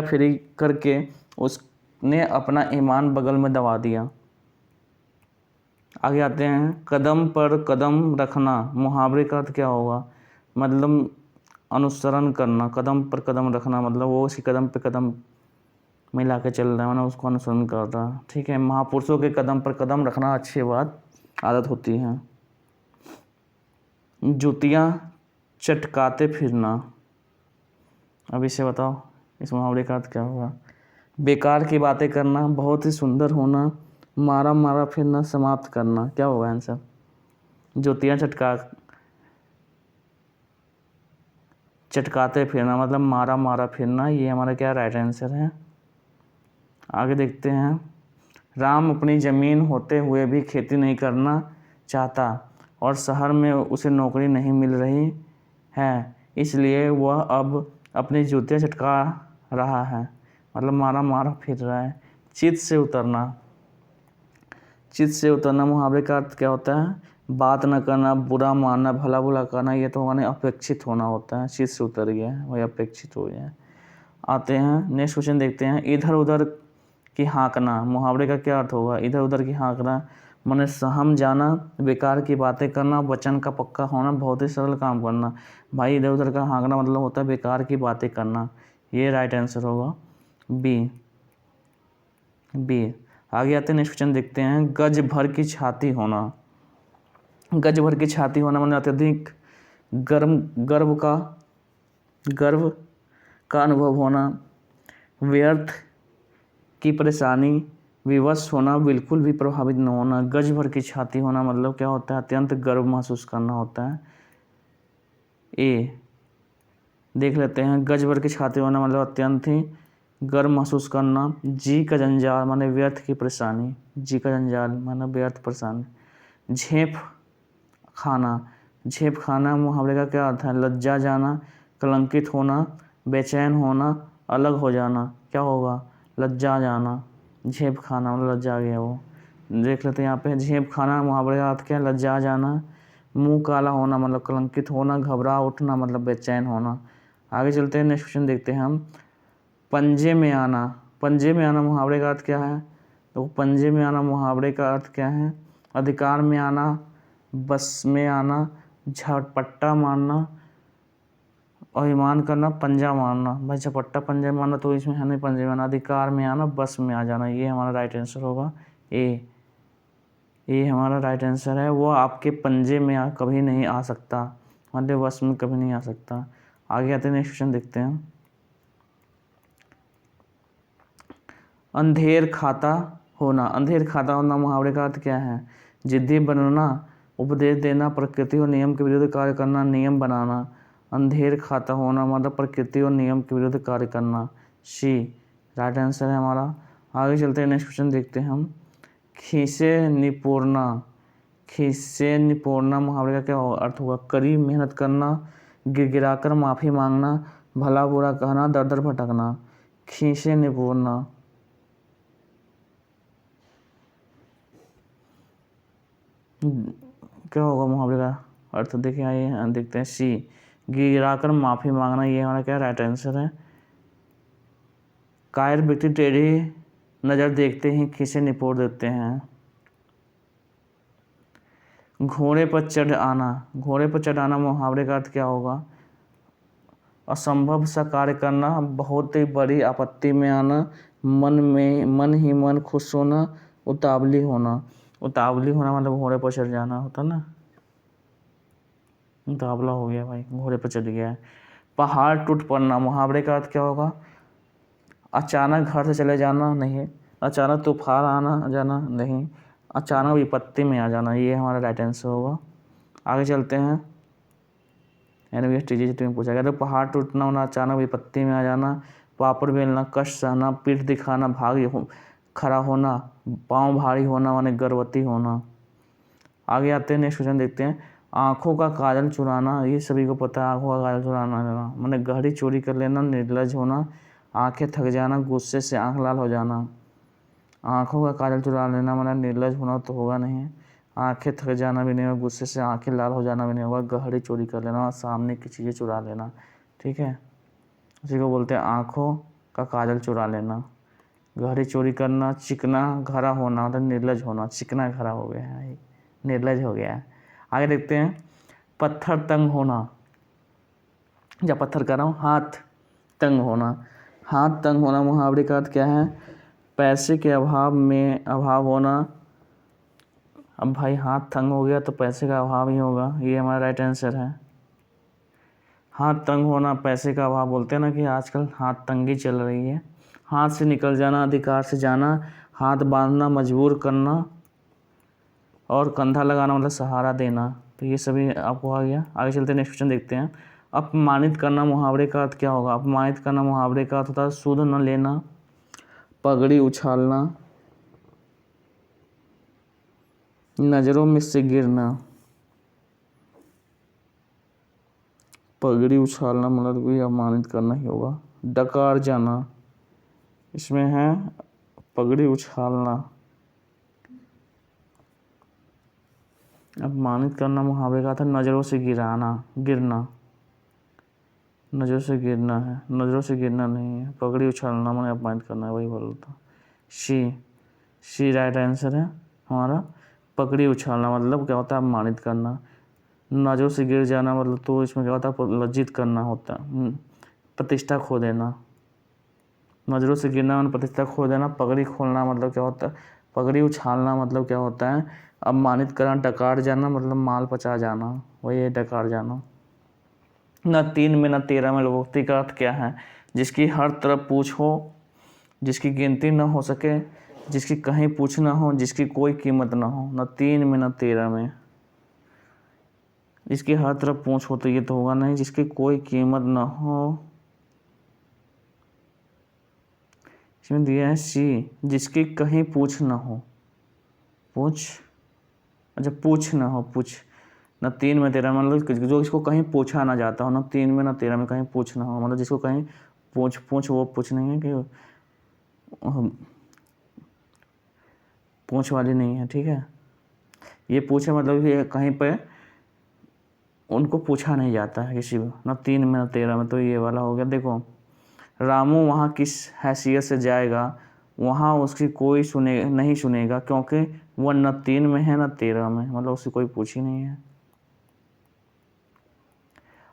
फेरी करके उसने अपना ईमान बगल में दबा दिया। आगे आते हैं, कदम पर कदम रखना मुहावरे का अर्थ क्या होगा? मतलब अनुसरण करना, कदम पर कदम रखना मतलब वो उसी कदम पे कदम मिला के चल रहा है, मतलब उसको अनुसरण कर रहा है। ठीक है, महापुरुषों के कदम पर कदम रखना अच्छी बात, आदत होती है। जूतियाँ चटकाते फिरना। अब इसे बताओ, इस मुहावरे का अर्थ क्या होगा? बेकार की बातें करना, बहुत ही सुंदर होना, मारा मारा फिरना, समाप्त करना। क्या होगा आंसर? जूतियाँ चटकाते फिरना मतलब मारा मारा फिरना, ये हमारा क्या राइट आंसर है। आगे देखते हैं। राम अपनी ज़मीन होते हुए भी खेती नहीं करना चाहता और शहर में उसे नौकरी नहीं मिल रही है, इसलिए वह अब अपनी जूतियाँ चटका रहा है, मतलब मारा मारा फिर रहा है। चित से उतरना। चित से उतरना मुहावरे का अर्थ क्या होता है? बात न करना, बुरा मानना, भला बुरा करना, ये तो माने अपेक्षित होना होता है। चित से उतर गया है, वही अपेक्षित हो गया है। आते हैं, नेक्स्ट क्वेश्चन देखते हैं। इधर उधर की हाँकना मुहावरे का क्या अर्थ होगा? इधर उधर की हाँकना माने सहम जाना, बेकार की बातें करना, वचन का पक्का होना, बहुत ही सरल काम करना। भाई इधर उधर का हाँकना मतलब होता है बेकार की बातें करना, ये राइट आंसर होगा बी। आगे आते हैं, नेक्स्ट क्वेश्चन देखते हैं। गज भर की छाती होना। गज भर की छाती होना मतलब अत्यधिक गर्व का अनुभव होना, व्यर्थ की परेशानी, विवश होना, बिल्कुल भी प्रभावित न होना। गज भर की छाती होना मतलब क्या होता है? अत्यंत गर्व महसूस करना होता है। ए देख लेते हैं। गज भर की छाती होना मतलब अत्यंत ही गर्व महसूस करना। जी का जंजाल माने व्यर्थ की परेशानी, जी का जंजाल माने व्यर्थ परेशानी। झेप खाना मुहावरे का क्या अर्थ है? लज्जा जाना, कलंकित होना, बेचैन होना, अलग हो जाना। क्या होगा? लज्जा जाना। झेप खाना मतलब लज्जा गया वो। देख लेते हैं यहाँ पे। झेप खाना मुहावरे का अर्थ क्या है? लज्जा जाना। मुंह काला होना मतलब कलंकित होना, घबरा उठना मतलब बेचैन होना। आगे चलते हैं, नेक्स्ट क्वेश्चन देखते हैं हम। पंजे में आना मुहावरे का अर्थ क्या है? तो पंजे में आना मुहावरे का अर्थ क्या है? अधिकार में आना, बस में आना, झपट्टा मारना अभिमान करना, पंजा मारना, भाई झपट्टा पंजा मारना तो इसमें है नहीं, पंजे मारना। अधिकार में आना, बस में आ जाना, ये हमारा राइट आंसर होगा ये हमारा राइट आंसर है। वो आपके पंजे में कभी नहीं आ सकता, मतलब बस में कभी नहीं आ सकता। आगे आते हैं, नेक्स्ट क्वेश्चन देखते हैं। अंधेर खाता होना मुहावरे का अर्थ क्या है? जिद्दी बनना, उपदेश देना, प्रकृति और नियम के विरुद्ध कार्य करना, नियम बनाना। अंधेर खाता होना मतलब प्रकृति और नियम के विरुद्ध कार्य करना, सी राइट आंसर है हमारा। आगे चलते हैं, नेक्स्ट क्वेश्चन देखते हैं हम। खीसे निपोड़ना मुहावरे का क्या अर्थ होगा? करीब मेहनत करना, गिड़गिड़ाकर माफ़ी मांगना, भला बुरा कहना, दर दर भटकना। खीसे निपोड़ना क्या होगा मुहावरे का अर्थ? देखिए आइए देखते हैं। सी गिराकर माफ़ी मांगना, ये हमारा क्या राइट आंसर है। कायर व्यक्ति टेढ़ी नज़र देखते ही खीसे निपोड़ देते हैं। घोड़े पर चढ़ आना मुहावरे का अर्थ क्या होगा? असंभव सा कार्य करना, बहुत ही बड़ी आपत्ति में आना, मन ही मन खुश होना, उतावली होना मतलब घोड़े पर चढ़ जाना होता ना, उतावला हो गया भाई, घोड़े पर चढ़ गया है। पहाड़ टूट पड़ना मुहावरे का अर्थ क्या होगा? अचानक घर से चले जाना नहीं, अचानक तूफान आना जाना नहीं, अचानक विपत्ति में आ जाना, ये हमारा राइट आंसर होगा। आगे चलते हैं। एनवीएसटीजी में पूछा गया तो पहाड़ टूटना होना, अचानक विपत्ति में आ जाना, पापड़ बेलना, कष्ट सहना, पीठ दिखाना, खड़ा होना, पाँव भारी होना माने गर्भवती होना। आगे आते हैं, नेक्स्ट क्वेश्चन देखते हैं। आँखों का काजल चुराना, ये सभी को पता है, आँखों का काजल चुराना माने घड़ी चोरी कर लेना, निर्लज होना, आंखें थक जाना, गुस्से से आँख लाल हो जाना। आँखों का काजल चुरा लेना माने निर्लज होना तो होगा नहीं, आंखें थक जाना भी नहीं होगा, गुस्से से आंखें लाल हो जाना भी नहीं होगा, घड़ी चोरी कर लेना, सामने की चीज़ें चुरा लेना, ठीक है। उसी को बोलते हैं आँखों का काजल चुरा लेना। घड़ी चोरी करना, चिकना घरा होना मतलब निर्लज होना, चिकना घरा हो गया है, निर्लज हो गया है। आगे देखते हैं। पत्थर तंग होना, जब पत्थर कर रहा हूँ, हाथ तंग होना मुहावरे का अर्थ क्या है? पैसे के अभाव होना। अब भाई हाथ तंग हो गया तो पैसे का अभाव ही होगा, ये हमारा राइट आंसर है। हाथ तंग होना, पैसे का अभाव, बोलते हैं ना कि आजकल हाथ तंगी चल रही है। हाथ से निकल जाना, अधिकार से जाना, हाथ बांधना, मजबूर करना, और कंधा लगाना मतलब सहारा देना, तो ये सभी आपको आ गया। आगे चलते हैं, नेक्स्ट क्वेश्चन देखते हैं। अपमानित करना मुहावरे का अर्थ क्या होगा? अपमानित करना मुहावरे का अर्थ होता है सुध न लेना, पगड़ी उछालना, नज़रों में से गिरना। पगड़ी उछालना मतलब भी अपमानित करना ही होगा। डकार जाना, इसमें है पगड़ी उछालना। अपमानित करना मुहावरे का था नज़रों से गिरना, नज़रों से गिरना है, नज़रों से गिरना नहीं है। पगड़ी उछालना मैंने अपमानित करना है, वही बोल था। सी राइट आंसर है हमारा। पगड़ी उछालना मतलब क्या होता है? अपमानित करना। नज़रों से गिर जाना मतलब तो इसमें क्या होता है? लज्जित करना होता है, प्रतिष्ठा खो देना। नज़रों से गिरना मतलब प्रतिष्ठा खो देना। पगड़ी खोलना मतलब क्या होता है? पगड़ी उछालना मतलब क्या होता है? अपमानित करना। डकार जाना मतलब माल पचा जाना, वही है डकार जाना। न 3 में न 13 में लोकोक्ति का अर्थ क्या है? जिसकी हर तरफ पूछ हो, जिसकी गिनती न हो सके, जिसकी कहीं पूछ ना हो, जिसकी कोई कीमत ना हो। न 3 में न 13 में। जिसकी हर तरफ पूछ हो तो ये तो होगा नहीं, जिसकी कोई कीमत ना हो, इसमें दिया है सी, जिसकी कहीं पूछ ना हो। पूछ ना हो, पूछ। न 3 में 13 मतलब जो इसको कहीं पूछा ना जाता हो। न 3 में न 13 में कहीं पूछ ना हो मतलब जिसको कहीं पूछ वो पूछ नहीं है कि पूछ वाली नहीं है, ठीक है। ये पूछे मतलब कि कहीं पे उनको पूछा नहीं जाता है किसी को। न 3 में न 13 में, तो ये वाला हो गया। देखो, रामू वहाँ किस हैसियत से जाएगा, वहाँ उसकी कोई नहीं सुनेगा, क्योंकि वह न 3 में है न 13 में, मतलब उससे कोई पूछ ही नहीं है।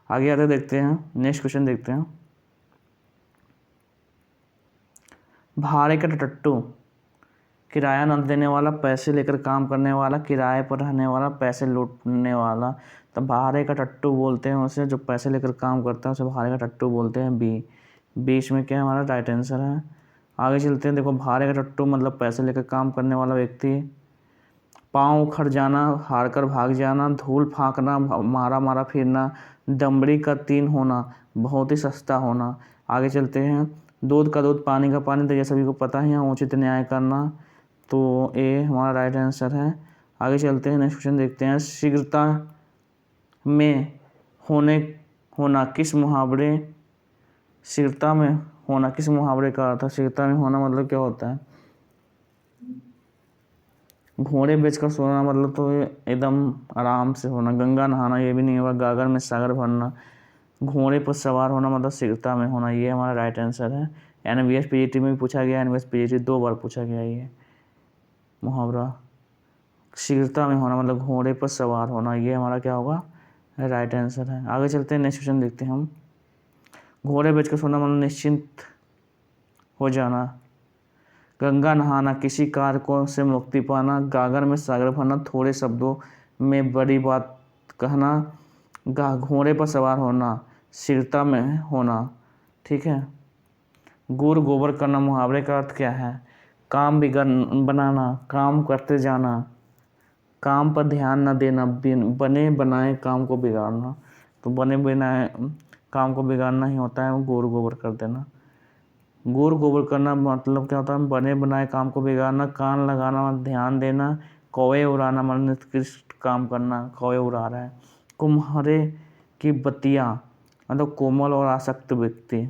आगे आते देखते हैं, नेक्स्ट क्वेश्चन देखते हैं। भाड़े का टट्टू, किराया न देने वाला, पैसे लेकर काम करने वाला, किराए पर रहने वाला, पैसे लूटने वाला। तो भाड़े का टट्टू बोलते हैं उसे जो पैसे लेकर काम करता है, उसे भाड़े का टट्टू बोलते हैं। बीच में क्या हमारा राइट आंसर है। आगे चलते हैं। देखो, भाड़े का टट्टू मतलब पैसे लेकर काम करने वाला व्यक्ति। पाँव उखड़ जाना, हार कर भाग जाना, धूल फाँकना, मारा मारा फिरना, दमड़ी का तीन होना, बहुत ही सस्ता होना। आगे चलते हैं। दूध का दूध, पानी का पानी, तो ये सभी को पता ही है, उचित न्याय करना। तो ए हमारा राइट आंसर है। आगे चलते हैं, नेक्स्ट क्वेश्चन देखते हैं। शीघ्रता में होना किस मुहावरे, शीघ्रता में होना किस मुहावरे का अर्थ है? शीघ्रता में होना मतलब क्या होता है? घोड़े बेचकर सोना मतलब तो एकदम आराम से होना। गंगा नहाना ये भी नहीं होगा। गागर में सागर भरना। घोड़े पर सवार होना मतलब शीघ्रता में होना। ये हमारा राइट आंसर है। NVS PGT में भी पूछा गया, NVS PGT 2 बार पूछा गया ये मुहावरा। शीघ्रता में होना मतलब घोड़े पर सवार होना। ये हमारा क्या होगा? राइट आंसर है। आगे चलते हैं, नेक्स्ट क्वेश्चन देखते हैं हम। घोड़े बेचकर सोना मतलब निश्चिंत हो जाना। गंगा नहाना, किसी कार्य को से मुक्ति पाना। गागर में सागर भरना, थोड़े शब्दों में बड़ी बात कहना। घोड़े पर सवार होना, शीघ्रता में होना। ठीक है। गुड़ गोबर करना मुहावरे का अर्थ क्या है? काम बनाना, काम करते जाना, काम पर ध्यान न देना, बने बनाए काम को बिगाड़ना। तो बने बनाए काम को बिगाड़ना ही होता है गुड़ गोबर कर देना। गुड़ गोबर करना मतलब क्या होता है? बने बनाए काम को बिगाड़ना। कान लगाना, ध्यान देना। कौवे उड़ाना मतलब निकृष्ट काम करना, कौवे उड़ा रहा है। कुम्हारे की बत्तियाँ मतलब कोमल और आसक्त व्यक्ति।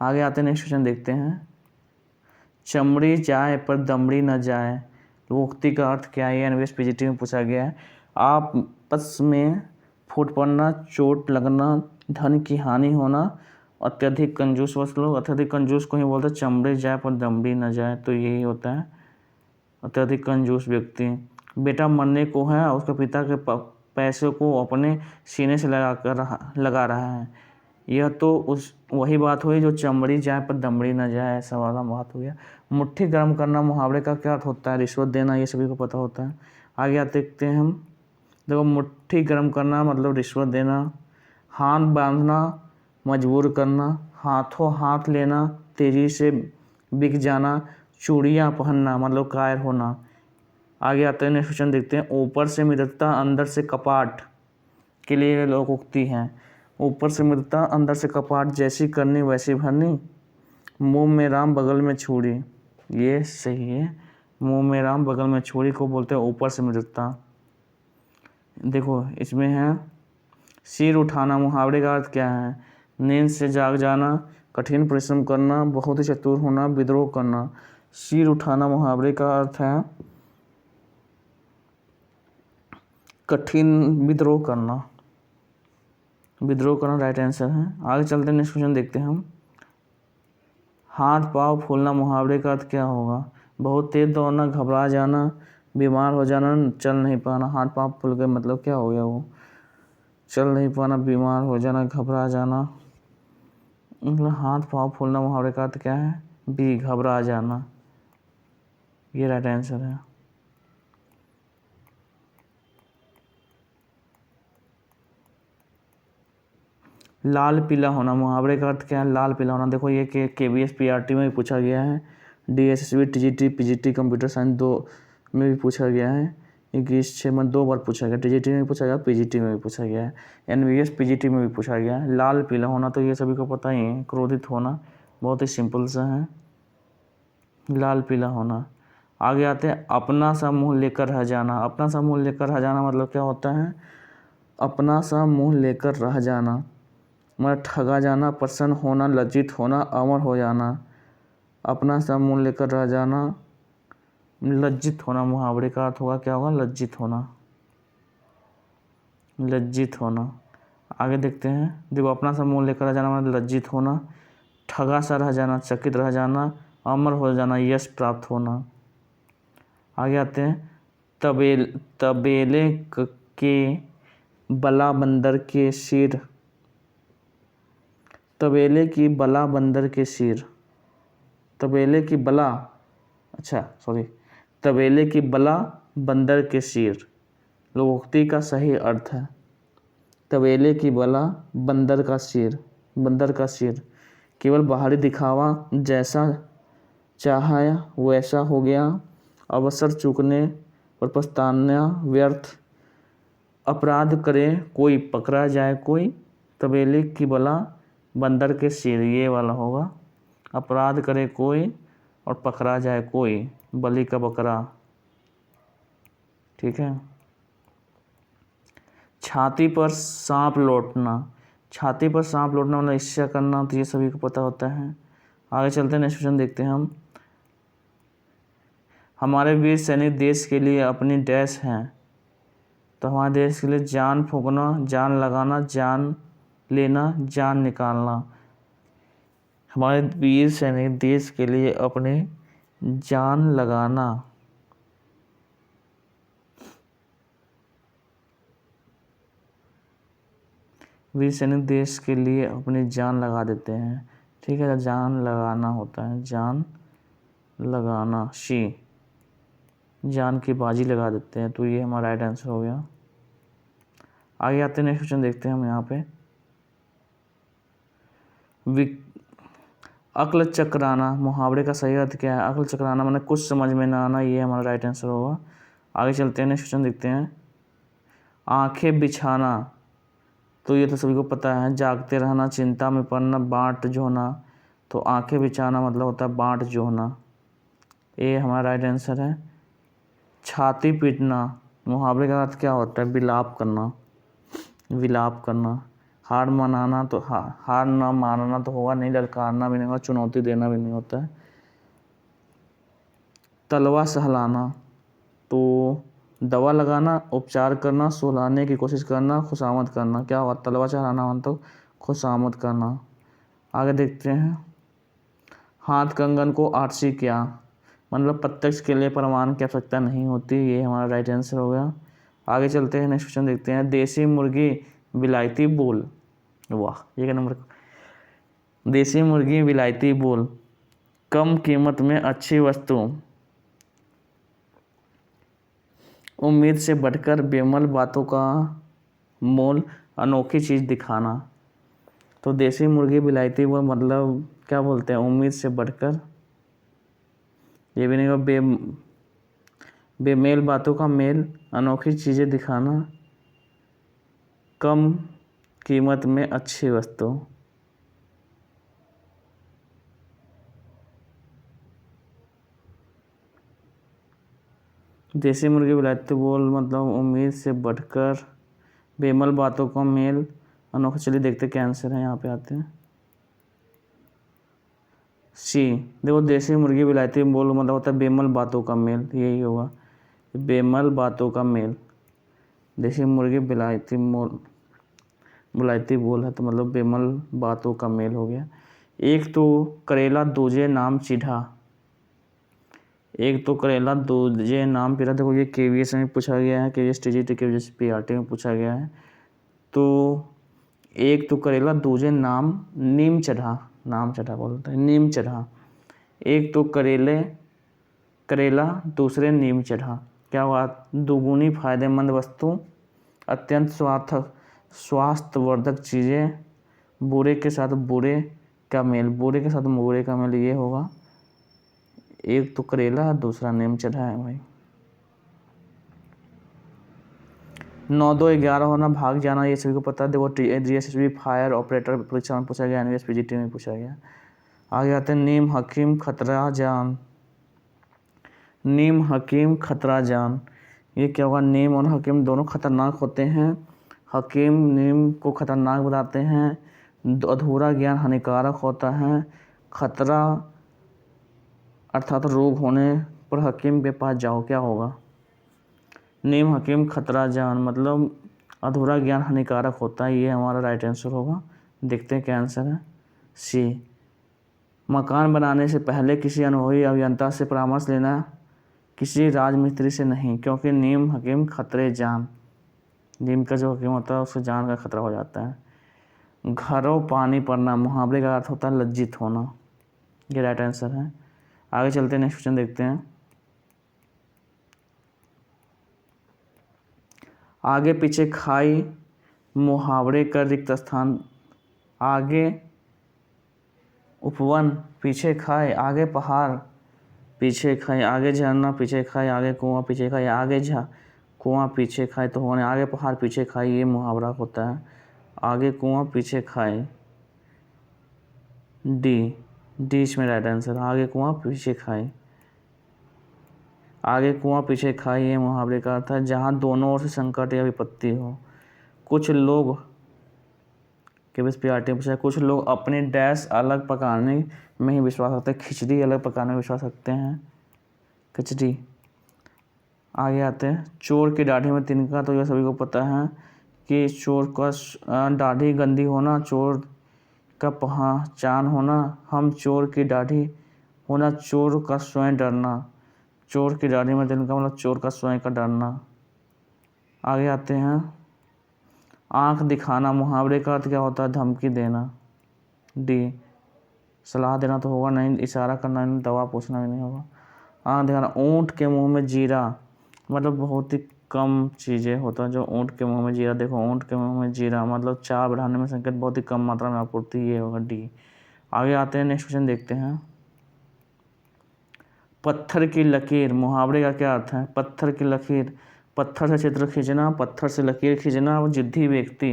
आगे आते नेक्स्ट क्वेश्चन देखते हैं। चमड़ी जाए पर दमड़ी न जाए, उक्ति का अर्थ क्या है? NVS PGT में पूछा गया है। आपस में फूट पड़ना, चोट लगना, धन की हानि होना, अत्यधिक कंजूस। बस लोग अत्यधिक कंजूस को ही बोलते हैं चमड़ी जाए पर दमड़ी न जाए, तो यही होता है अत्यधिक कंजूस व्यक्ति। बेटा मरने को है, उसके पिता के पैसे को अपने सीने से लगा रहा है। यह तो वही बात हुई जो चमड़ी जाए पर दमड़ी न जाए, ऐसा वाला बात हो गया। मुट्ठी गर्म करना मुहावरे का क्या अर्थ होता है? रिश्वत देना, ये सभी को पता होता है। आगे आते देखते हैं हम। देखो, मुट्ठी गर्म करना मतलब रिश्वत देना। हाथ बांधना, मजबूर करना। हाथों हाथ लेना, तेजी से बिक जाना। चूड़ियाँ पहनना मतलब कायर होना। आगे आते हैं, नेक्स्ट क्वेश्चन देखते हैं। ऊपर से मित्रता, अंदर से कपाट के लिए लोग उक्ति हैं। ऊपर से मित्रता, अंदर से कपाट, जैसी करनी वैसी भरनी। मुंह में राम बगल में छुरी, ये सही है। मुंह में राम बगल में छुरी को बोलते हैं ऊपर से मित्रता। देखो, इसमें है सिर उठाना मुहावरे का अर्थ क्या है? नींद से जाग जाना, कठिन परिश्रम करना, बहुत ही चतुर होना, विद्रोह करना। सिर उठाना मुहावरे का अर्थ है कठिन विद्रोह करना। विद्रोह करना राइट आंसर है। आगे चलते हैं, नेक्स्ट क्वेश्चन देखते हैं हम। हाथ पाँव फूलना मुहावरे का अर्थ क्या होगा? बहुत तेज दौड़ना, घबरा जाना, बीमार हो जाना, चल नहीं पाना। हाथ पाँव फूल गए मतलब क्या हो गया? वो चल नहीं पाना, बीमार हो जाना, घबरा जाना। मतलब हाथ पाँव फूलना मुहावरे का अर्थ क्या है? बी, घबरा जाना। ये राइट आंसर है। लाल पीला होना मुहावरे का अर्थ क्या है? लाल पीला होना। देखो, ये KVS PRT में भी पूछा गया है। DSSB TGT PGT computer science 2 में भी पूछा गया है। 21/6 में 2 बार पूछा गया। TGT में भी पूछा गया, PGT में भी पूछा गया है, NVS PGT में भी पूछा गया है। लाल पीला होना तो ये सभी को पता ही है। क्रोधित होना बहुत ही सिंपल सा है, लाल पीला होना। आगे आते हैं, अपना सा मुँह लेकर रह जाना। अपना सा मुँह लेकर रह जाना मतलब क्या होता है? अपना सा मुँह लेकर रह जाना मतलब ठगा जाना, प्रसन्न होना, लज्जित होना, अमर हो जाना। अपना सा मुँह लेकर रह जाना, लज्जित होना मुहावरे का अर्थ होगा क्या होगा? लज्जित होना, लज्जित होना। आगे देखते हैं। देखो, अपना सा मुँह लेकर रह जाना मतलब लज्जित होना, ठगा सा रह जाना, चकित रह जाना, अमर हो जाना, यश प्राप्त होना। आगे आते हैं। तबेले के बला बंदर के सिर, तबेले की बला बंदर के सिर, तबेले की बला, अच्छा सॉरी, तबेले की बला बंदर के सिर लोकोक्ति का सही अर्थ है। तबेले की बला बंदर का सिर, बंदर का सिर केवल बाहरी दिखावा, जैसा चाहा वैसा हो गया, अवसर चूकने पर पछताना व्यर्थ, अपराध करे कोई पकड़ा जाए कोई, तबेले की बला बंदर के सिर, ये वाला होगा। अपराध करे कोई और पकड़ा जाए कोई, बलि का बकरा, ठीक है। छाती पर सांप लौटना, छाती पर सांप लौटना मतलब ईर्ष्या करना, तो ये सभी को पता होता है। आगे चलते हैं, नेक्स्ट क्वेश्चन देखते हैं हम। हमारे वीर सैनिक देश के लिए अपनी डैश हैं, तो हमारे देश के लिए जान फूंकना, जान लगाना, जान लेना, जान निकालना। हमारे वीर सैनिक देश के लिए अपनी जान लगाना, वीर सैनिक देश के लिए अपनी जान लगा देते हैं, ठीक है। जान लगाना होता है, जान लगाना, शी, जान की बाजी लगा देते हैं, तो ये हमारा राइट आंसर हो गया। आगे आते हैं, नेक्स्ट क्वेश्चन देखते हैं हम यहाँ पे। अक्ल चकराना मुहावरे का सही अर्थ क्या है? अक्ल चकराना मतलब कुछ समझ में ना आना, ये हमारा राइट आंसर होगा। आगे चलते हैं, नेक्स्ट क्वेश्चन देखते हैं। आंखें बिछाना, तो ये तो सभी को पता है, जागते रहना, चिंता में पड़ना, बाट जोहना, तो आंखें बिछाना मतलब होता है बाट जोहना, ये हमारा राइट आंसर है। छाती पीटना मुहावरे का अर्थ क्या होता है? विलाप करना, विलाप करना। हार मनाना, तो हार ना मानना तो होगा नहीं, ललकारना भी नहीं होगा, चुनौती देना भी नहीं होता है। तलवा सहलाना, तो दवा लगाना, उपचार करना, सुलाने की कोशिश करना, खुशामद करना, क्या होगा? तलवा चढ़ाना मतलब खुशामद करना। आगे देखते हैं। हाथ कंगन को आरसी क्या, मतलब प्रत्यक्ष के लिए प्रमाण की आवश्यकता नहीं होती, ये हमारा राइट आंसर हो गया। आगे चलते हैं, नेक्स्ट क्वेश्चन देखते हैं। देसी मुर्गी विलायती बोल, वाह ये क्या नंबर। देसी मुर्गी विलायती बोल, कम कीमत में अच्छी वस्तु, उम्मीद से बढ़कर, बेमल बातों का मोल, अनोखी चीज़ दिखाना। तो देसी मुर्गी विलायती बोल मतलब क्या बोलते हैं? उम्मीद से बढ़कर, ये भी नहीं होगा, बेमेल बातों का मेल, अनोखी चीज़ें दिखाना, कम कीमत में अच्छी वस्तु। देसी मुर्गी विलायती बोल मतलब उम्मीद से बढ़कर, बेमल बातों का मेल, अनोखा। चलिए देखते क्या आंसर है, यहाँ पे आते हैं। सी, देखो देसी मुर्गी विलायती बोल मतलब होता है बेमल बातों का मेल, यही होगा, बेमल बातों का मेल। देसी मुर्गी विलायती बोल है तो मतलब बेमल बातों का मेल हो गया। एक तो करेला दूजे नाम चिढ़ा, एक तो करेला दूजे नाम चिढ़ा, देखो ये KVS में पूछा गया है, KVS TGT KVS PRT में पूछा गया है। तो एक तो करेला दूजे नाम नीम चढ़ा, नाम चढ़ा बोलते हैं, नीम चढ़ा। एक तो करेला दूसरे नीम चढ़ा, क्या हुआ? दुगुनी फायदेमंद वस्तु, अत्यंत स्वास्थ्यवर्धक चीज़ें, बुरे के साथ बुरे का मेल, बुरे के साथ बुरे का मेल, ये होगा। एक तो करेला दूसरा नीम चढ़ा है भाई। 9-2-11 होना, भाग जाना, ये सभी को पता है। देखो DSSB फायर ऑपरेटर परीक्षा में पूछा गया, NVS PGT में पूछा गया। आगे आते हैं। नीम हकीम खतरा जान, नीम हकीम खतरा जान, ये क्या होगा? नीम और हकीम दोनों खतरनाक होते हैं। हकीम नीम को खतरनाक बताते हैं, अधूरा ज्ञान हानिकारक होता है, खतरा अर्थात रोग होने पर हकीम के पास जाओ, क्या होगा? नीम हकीम खतरा जान मतलब अधूरा ज्ञान हानिकारक होता है, ये हमारा राइट आंसर होगा। देखते हैं क्या आंसर है। सी, मकान बनाने से पहले किसी अनुभवी अभियंता से परामर्श लेना, किसी राजमिस्त्री से नहीं, क्योंकि नीम हकीम खतरे जान, जिनका जो हकीम होता है उसको जान का खतरा हो जाता है। घरों पानी पड़ना, मुहावरे का अर्थ होता है लज्जित होना। ये राइट आंसर है। आगे चलते हैं, नेक्स्ट क्वेश्चन देखते हैं। आगे पीछे खाई, मुहावरे का रिक्त स्थान। आगे उपवन, पीछे खाई, आगे पहाड़, पीछे खाई, आगे झरना, पीछे खाई, आगे कुआं, पीछे खाई, आगे कुआं, पीछे खाई तो होने आगे पहाड़ पीछे खाई, ये मुहावरा होता है। आगे कुआं पीछे खाई, डी इसमें राइट आंसर। आगे कुआं पीछे खाई, आगे कुआं पीछे खाई, ये मुहावरे का अर्थ है जहाँ दोनों ओर से संकट या विपत्ति हो। कुछ लोग कुछ लोग अपनी डैश अलग पकाने में ही विश्वास रखते हैं। खिचड़ी अलग पकाने में विश्वास रखते हैं, खिचड़ी। आगे आते हैं, चोर की दाढ़ी में तिनका। तो यह सभी को पता है कि चोर का दाढ़ी गंदी होना, चोर का पहचान होना, हम चोर की दाढ़ी होना, चोर का स्वयं डरना। चोर की दाढ़ी में तिनका मतलब चोर का स्वयं का डरना। आगे आते हैं, आंख दिखाना, मुहावरे का अर्थ क्या होता है? धमकी देना, डी। सलाह देना तो होगा नहीं, इशारा करना नहीं, दवा पूछना भी नहीं होगा। आंख दिखाना, ऊँट के मुंह में जीरा, मतलब बहुत ही कम चीज़ें होता है जो ऊँट के मुंह में जीरा। देखो, ऊँट के मुंह में जीरा मतलब चार बढ़ाने में संकेत बहुत ही कम मात्रा में आपूर्ति, ये होगा डी। आगे आते हैं, नेक्स्ट क्वेश्चन देखते हैं। पत्थर की लकीर, मुहावरे का क्या अर्थ है? पत्थर की लकीर, पत्थर से चित्र खींचना, पत्थर से लकीर खींचना, वो जिद्दी व्यक्ति।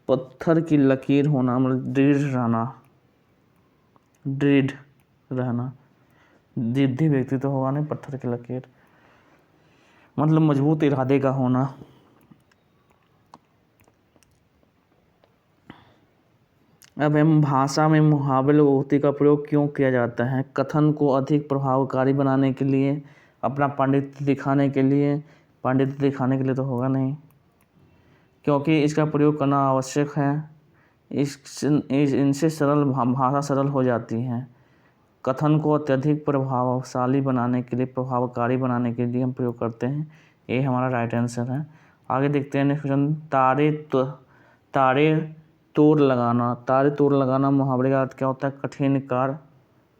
पत्थर की लकीर होना मतलब दृढ़ रहना, जिद्दी व्यक्ति तो होगा नहीं। पत्थर की लकीर मतलब मजबूत इरादे का होना। अब हम भाषा में मुहावरे उक्ति का प्रयोग क्यों किया जाता है? कथन को अधिक प्रभावकारी बनाने के लिए, अपना पांडित्य दिखाने के लिए। पांडित्य दिखाने के लिए तो होगा नहीं, क्योंकि इसका प्रयोग करना आवश्यक है। इनसे सरल भाषा सरल हो जाती है। कथन को अत्यधिक प्रभावशाली बनाने के लिए, प्रभावकारी बनाने के लिए हम प्रयोग करते हैं। ये हमारा राइट आंसर है। आगे देखते हैं नेक्स्ट क्वेश्चन। तारे तोड़ लगाना, तारे तोड़ लगाना मुहावरे का अर्थ क्या होता है? कठिन कार्य।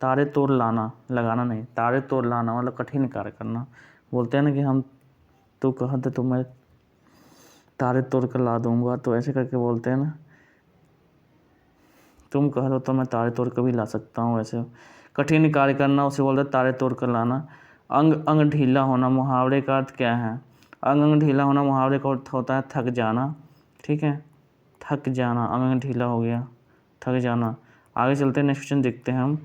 तारे तोड़ लाना, लगाना नहीं, तारे तोड़ लाना मतलब कठिन कार्य करना। बोलते हैं ना कि हम तो कहते तो मैं तारे तोड़ कर ला दूंगा, तो ऐसे करके बोलते हैं ना, तुम कह दो तो मैं तारे तोड़ कर भी ला सकता हूँ। ऐसे कठिन कार्य करना उसे बोलते हैं तारे तोड़ कर लाना। अंग ढीला होना मुहावरे का अर्थ क्या है? अंग ढीला होना मुहावरे का अर्थ होता है थक जाना। ठीक है, थक जाना, अंग ढीला हो गया, थक जाना। आगे चलते हैं, नेक्स्ट क्वेश्चन देखते हैं हम।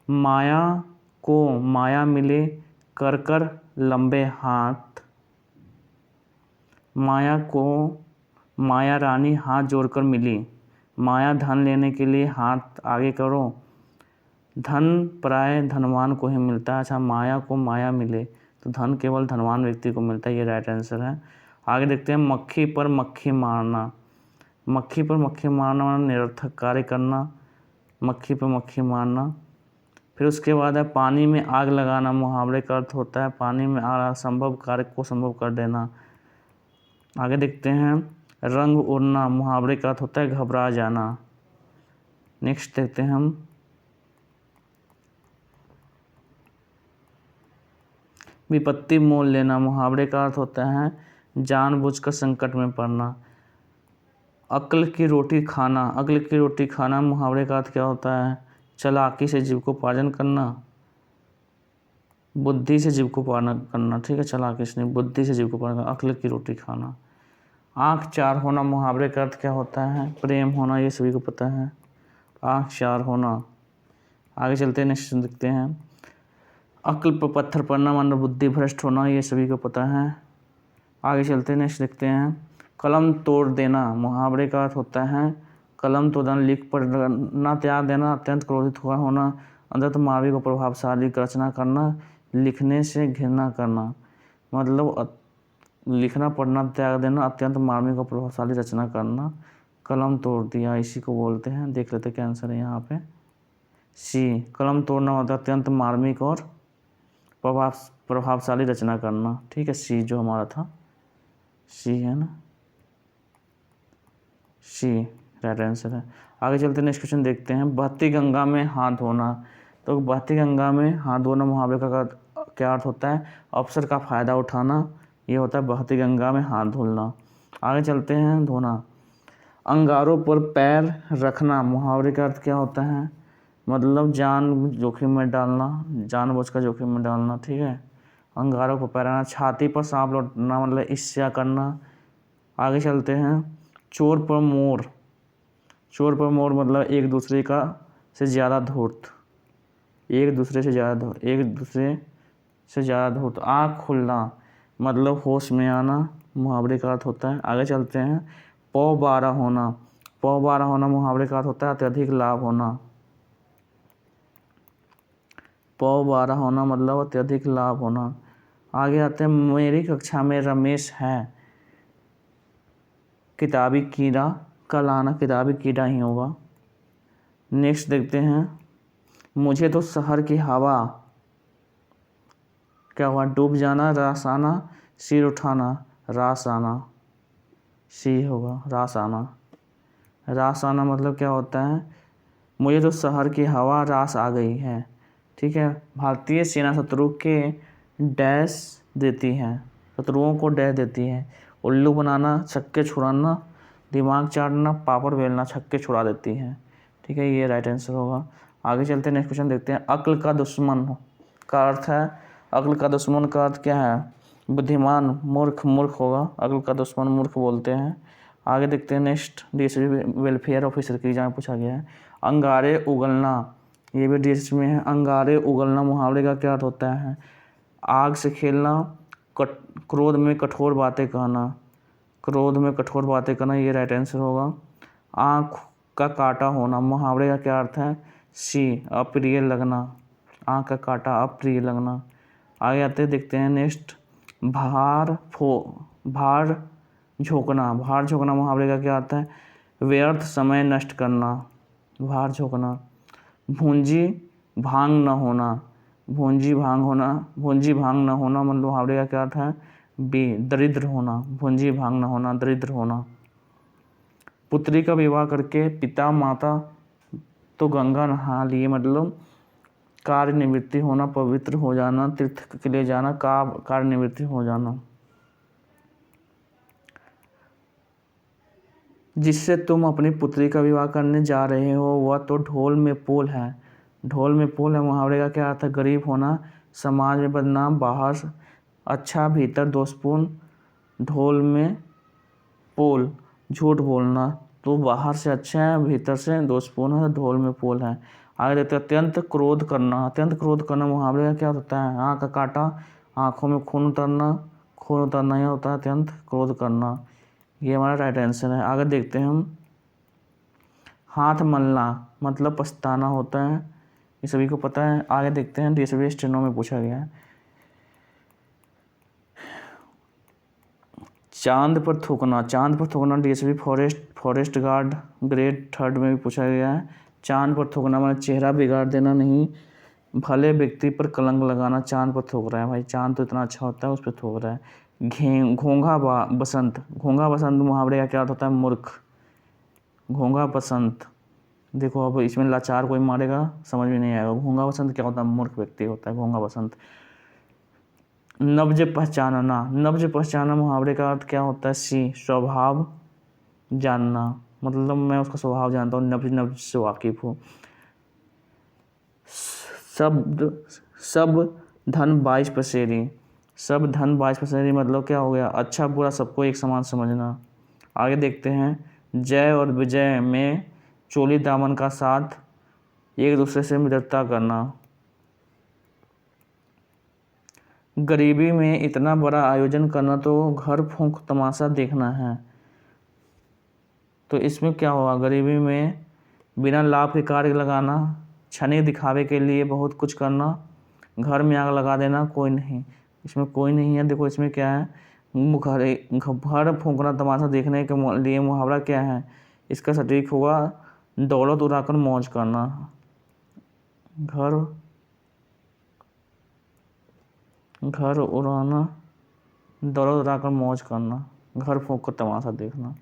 माया को माया मिले, कर कर लंबे हाथ। माया को माया रानी हाथ जोड़कर मिली। माया धन लेने के लिए हाथ आगे करो। धन प्राय धनवान को ही मिलता है। अच्छा, माया को माया मिले तो धन केवल धनवान व्यक्ति को मिलता है, ये राइट आंसर है। आगे देखते हैं, मक्खी पर मक्खी मारना। मक्खी पर मक्खी मारना निरर्थक कार्य करना, मक्खी पर मक्खी मारना। फिर उसके बाद है पानी में आग लगाना, मुहावरे का अर्थ होता है पानी में असंभव कार्य को संभव कर देना। आगे देखते हैं, रंग उड़ना, मुहावरे का अर्थ होता है घबरा जाना। नेक्स्ट देखते हैं हम, विपत्ति मोल लेना, मुहावरे का अर्थ होता है जानबूझकर संकट में पड़ना। अक्ल की रोटी खाना, अक्ल की रोटी खाना मुहावरे का अर्थ क्या होता है? चालाकी से जीविकोपार्जन करना, बुद्धि से जीविकोपार्जन करना। ठीक है, चालाकी से नहीं, बुद्धि से जीविकोपार्जन करना, अक्ल की रोटी खाना। आँख चार होना मुहावरे का अर्थ क्या होता है? प्रेम होना, ये सभी को पता है, आँख चार होना। आगे चलते हैं, नेक्स्ट देखते हैं। अक्ल पर पत्थर पड़ना मतलब बुद्धि भ्रष्ट होना, ये सभी को पता है। आगे चलते हैं, नेक्स्ट देखते हैं। कलम तोड़ देना, मुहावरे का अर्थ होता है कलम तोड़ना, लिख पढ़ना त्याग देना, अत्यंत क्रोधित हुआ होना, अंततः मानवी को प्रभावशाली रचना करना, लिखने से घृणा करना। मतलब लिखना पढ़ना त्याग देना, अत्यंत मानवी को प्रभावशाली रचना करना। कलम तोड़ दिया, इसी को बोलते हैं। देख लेते क्या आंसर है यहाँ पे, सी। कलम तोड़ना मतलब अत्यंत मार्मिक और प्रभावशाली रचना करना। ठीक है, सी जो हमारा था, सी है ना, सी राइट आंसर है। आगे चलते नेक्स्ट क्वेश्चन देखते हैं। बहती गंगा में हाथ धोना। तो बहती गंगा में हाथ धोना मुहावरे का क्या अर्थ होता है? अवसर का फ़ायदा उठाना, ये होता है बहती गंगा में हाथ धोना। आगे चलते हैं, धोना। अंगारों पर पैर रखना मुहावरे का अर्थ क्या होता है? मतलब जान जोखिम में डालना, जानबूझकर जोखिम में डालना, ठीक है। अंगारों पर पैर रखना। छाती पर सांप लौटना मतलब ईर्ष्या करना। आगे चलते हैं, चोर पर मोर। चोर पर मोर मतलब एक दूसरे का से ज़्यादा धूर्त, एक दूसरे से ज़्यादा धूर्त। आँख खुलना मतलब होश में आना, मुहावरे का अर्थ होता है। आगे चलते हैं, पौ बारह होना। पौ बारह होना मुहावरे का अर्थ होता है अत्यधिक लाभ होना। पौ बारह होना मतलब अत्यधिक लाभ होना। आगे आते हैं, मेरी कक्षा में रमेश है किताबी कीड़ा। कल आना किताबी कीड़ा ही होगा। नेक्स्ट देखते हैं, मुझे तो शहर की हवा, क्या हुआ? डूब जाना, रास आना, सिर उठाना, रास आना, सी होगा रास आना। रास आना मतलब क्या होता है? मुझे तो शहर की हवा रास आ गई है, ठीक है। भारतीय सेना शत्रु के डैश देती है, शत्रुओं को डैश देती है। उल्लू बनाना, छक्के छुड़ाना, दिमाग चाटना, पापड़ बेलना, छक्के छुड़ा देती है, ठीक है। ये राइट आंसर होगा। आगे चलते हैं, नेक्स्ट क्वेश्चन देखते हैं। अक्ल का दुश्मन का अर्थ है, अक्ल का दुश्मन का अर्थ क्या है? बुद्धिमान, मूर्ख, मूर्ख होगा। अक्ल का दुश्मन मूर्ख बोलते हैं। आगे देखते हैं नेक्स्ट, डीएसपी वेलफेयर ऑफिसर की एग्जाम में पूछा गया है। अंगारे उगलना, ये भी डीएसपी में है। अंगारे उगलना मुहावरे का क्या अर्थ होता है? आग से खेलना, क्रोध में कठोर बातें कहना, क्रोध में कठोर बातें करना, ये राइट आंसर होगा। आँख का काटा होना मुहावरे का क्या अर्थ है? सी अप्रिय लगना, आँख का काटा अप्रिय लगना। आगे आते देखते हैं नेक्स्ट, भार झोंकना। भार झोंकना मुहावरे का क्या अर्थ है? व्यर्थ समय नष्ट करना, भार झोंकना। भूंजी भांग न होना, भूंजी भांग न होना मतलब मुहावरे का क्या अर्थ है? बी दरिद्र होना, भूंजी भांग न होना, दरिद्र होना। पुत्री का विवाह करके पिता माता तो गंगा नहा लिए मतलब कार्य निवृत्ति होना, पवित्र हो जाना, तीर्थ के लिए जाना, कार्य निवृत्ति हो जाना। जिससे तुम अपनी पुत्री का विवाह करने जा रहे हो वह तो ढोल में पोल है। ढोल में पोल है मुहावरे का क्या अर्थ है? गरीब होना, समाज में बदनाम, बाहर अच्छा भीतर दोषपूर्ण। ढोल में पोल झूठ बोलना, तो बाहर से अच्छा है भीतर से दोषपूर्ण है, ढोल में पोल है। आगे देखते हैं, अत्यंत क्रोध करना। अत्यंत क्रोध करना मुहावरे का क्या होता है? आँख का काटा, आँखों में खून उतरना ही होता है अत्यंत क्रोध करना। ये हमारा राइट आंसर है। आगे देखते हैं हम, हाथ मलना मतलब पछताना होता है, ये सभी को पता है। आगे देखते हैं, डीएसपी स्टेनो में पूछा गया है। चांद पर थूकना। चांद पर थूकना डीएसपी फॉरेस्ट गार्ड ग्रेड 3 में भी पूछा गया है। चांद पर थूकना मतलब चेहरा बिगाड़ देना नहीं, भले व्यक्ति पर कलंक लगाना। चांद पर थूक रहा है भाई, चांद तो इतना अच्छा होता है, उस पर थूक रहा है। घोंघा बसंत। घोंघा बसंत मुहावरे का क्या होता है? मूर्ख, घोंघा बसंत। देखो अब इसमें लाचार कोई मारेगा समझ में नहीं आएगा। घोंघा बसंत क्या होता है? मूर्ख व्यक्ति होता है घोंघा बसंत। नब्ज पहचानना। नब्ज पहचानना मुहावरे का अर्थ क्या होता है? सी स्वभाव जानना, मतलब मैं उसका स्वभाव जानता हूँ, नब्ज से वाकिफ हूँ। सब धन 22 पसेरी। सब धन 22 पसेरी मतलब क्या हो गया? अच्छा बुरा सबको एक समान समझना। आगे देखते हैं, जय और विजय में चोली दामन का साथ, एक दूसरे से मित्रता करना। गरीबी में इतना बड़ा आयोजन करना तो घर फूंक तमाशा देखना है। तो इसमें क्या होगा? गरीबी में बिना लाभ के कार्य लगाना, छने दिखावे के लिए बहुत कुछ करना, घर में आग लगा देना, कोई नहीं। इसमें कोई नहीं है। देखो इसमें क्या है? घर फूंकना तमाशा देखने के लिए मुहावरा क्या है? इसका सटीक होगा दौलत उड़ाकर मौज करना। घर उड़ाना, दौलत उड़ाकर मौज करना। घर फूंक कर तमाशा देखना।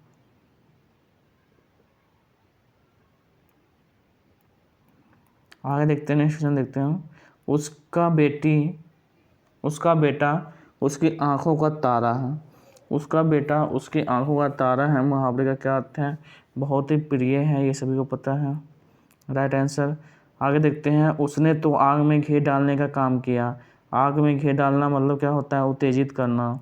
आगे देखते हैं, नेक्स्ट क्वेश्चन देखते हैं। उसका बेटा उसकी आंखों का तारा है। उसका बेटा उसकी आंखों का तारा है, मुहावरे का क्या अर्थ है? बहुत ही प्रिय है, ये सभी को पता है, राइट आंसर। आगे देखते हैं, उसने तो आग में घी डालने का काम किया। आग में घी डालना मतलब क्या होता है? उत्तेजित करना।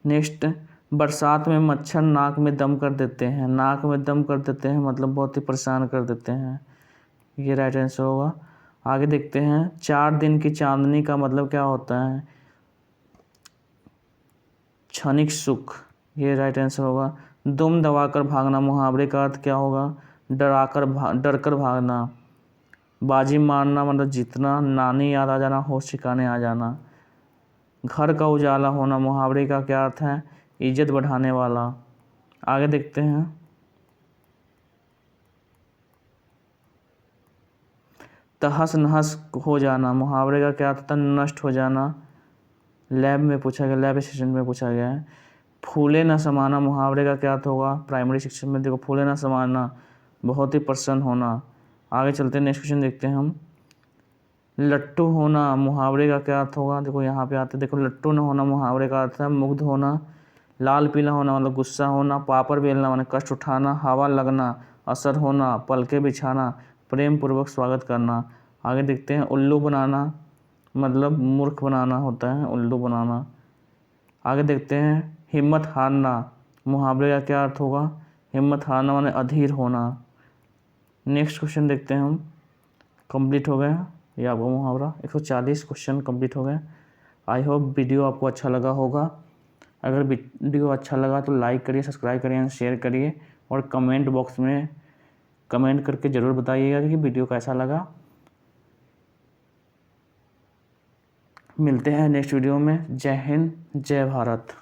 नेक्स्ट, बरसात में मच्छर नाक में दम कर देते हैं। नाक में दम कर देते हैं मतलब बहुत ही परेशान कर देते हैं, ये राइट आंसर होगा। आगे देखते हैं, 4 दिन की चांदनी का मतलब क्या होता है? क्षणिक सुख, ये राइट आंसर होगा। दुम दबाकर भागना, मुहावरे का अर्थ क्या होगा? डर कर भागना। बाजी मारना मतलब जीतना। नानी याद आ जाना, होश ठिकाने आ जाना। घर का उजाला होना, मुहावरे का क्या अर्थ है? इज्जत बढ़ाने वाला। आगे देखते हैं, तहस नहस हो जाना, मुहावरे का क्या अर्थ था? नष्ट हो जाना। लैब में पूछा गया, लैब सेशन में पूछा गया है। फूले न समाना, मुहावरे का क्या अर्थ होगा? प्राइमरी शिक्षण में देखो, फूले न समाना, बहुत ही प्रसन्न होना। आगे चलते हैं, नेक्स्ट क्वेश्चन देखते हैं हम। लट्टू होना, मुहावरे का क्या अर्थ होगा? देखो यहाँ पे आते, देखो लट्टू न होना, मुहावरे का अर्थ है मुग्ध होना। लाल पीला होना मतलब गुस्सा होना। पापड़ बेलना मतलब कष्ट उठाना। हवा लगना, असर होना। पलके बिछाना, प्रेम पूर्वक स्वागत करना। आगे देखते हैं, उल्लू बनाना मतलब मूर्ख बनाना होता है, उल्लू बनाना। आगे देखते हैं, हिम्मत हारना, मुहावरे का क्या अर्थ होगा? हिम्मत हारना माने अधीर होना। नेक्स्ट क्वेश्चन देखते हैं हम। कंप्लीट हो गया ये आपका मुहावरा, 140 क्वेश्चन कंप्लीट हो गए। आई होप वीडियो आपको अच्छा लगा होगा। अगर वीडियो अच्छा लगा तो लाइक करिए, सब्सक्राइब करिए, शेयर करिए और कमेंट बॉक्स में कमेंट करके ज़रूर बताइएगा कि वीडियो कैसा लगा। मिलते हैं नेक्स्ट वीडियो में। जय हिंद, जय भारत।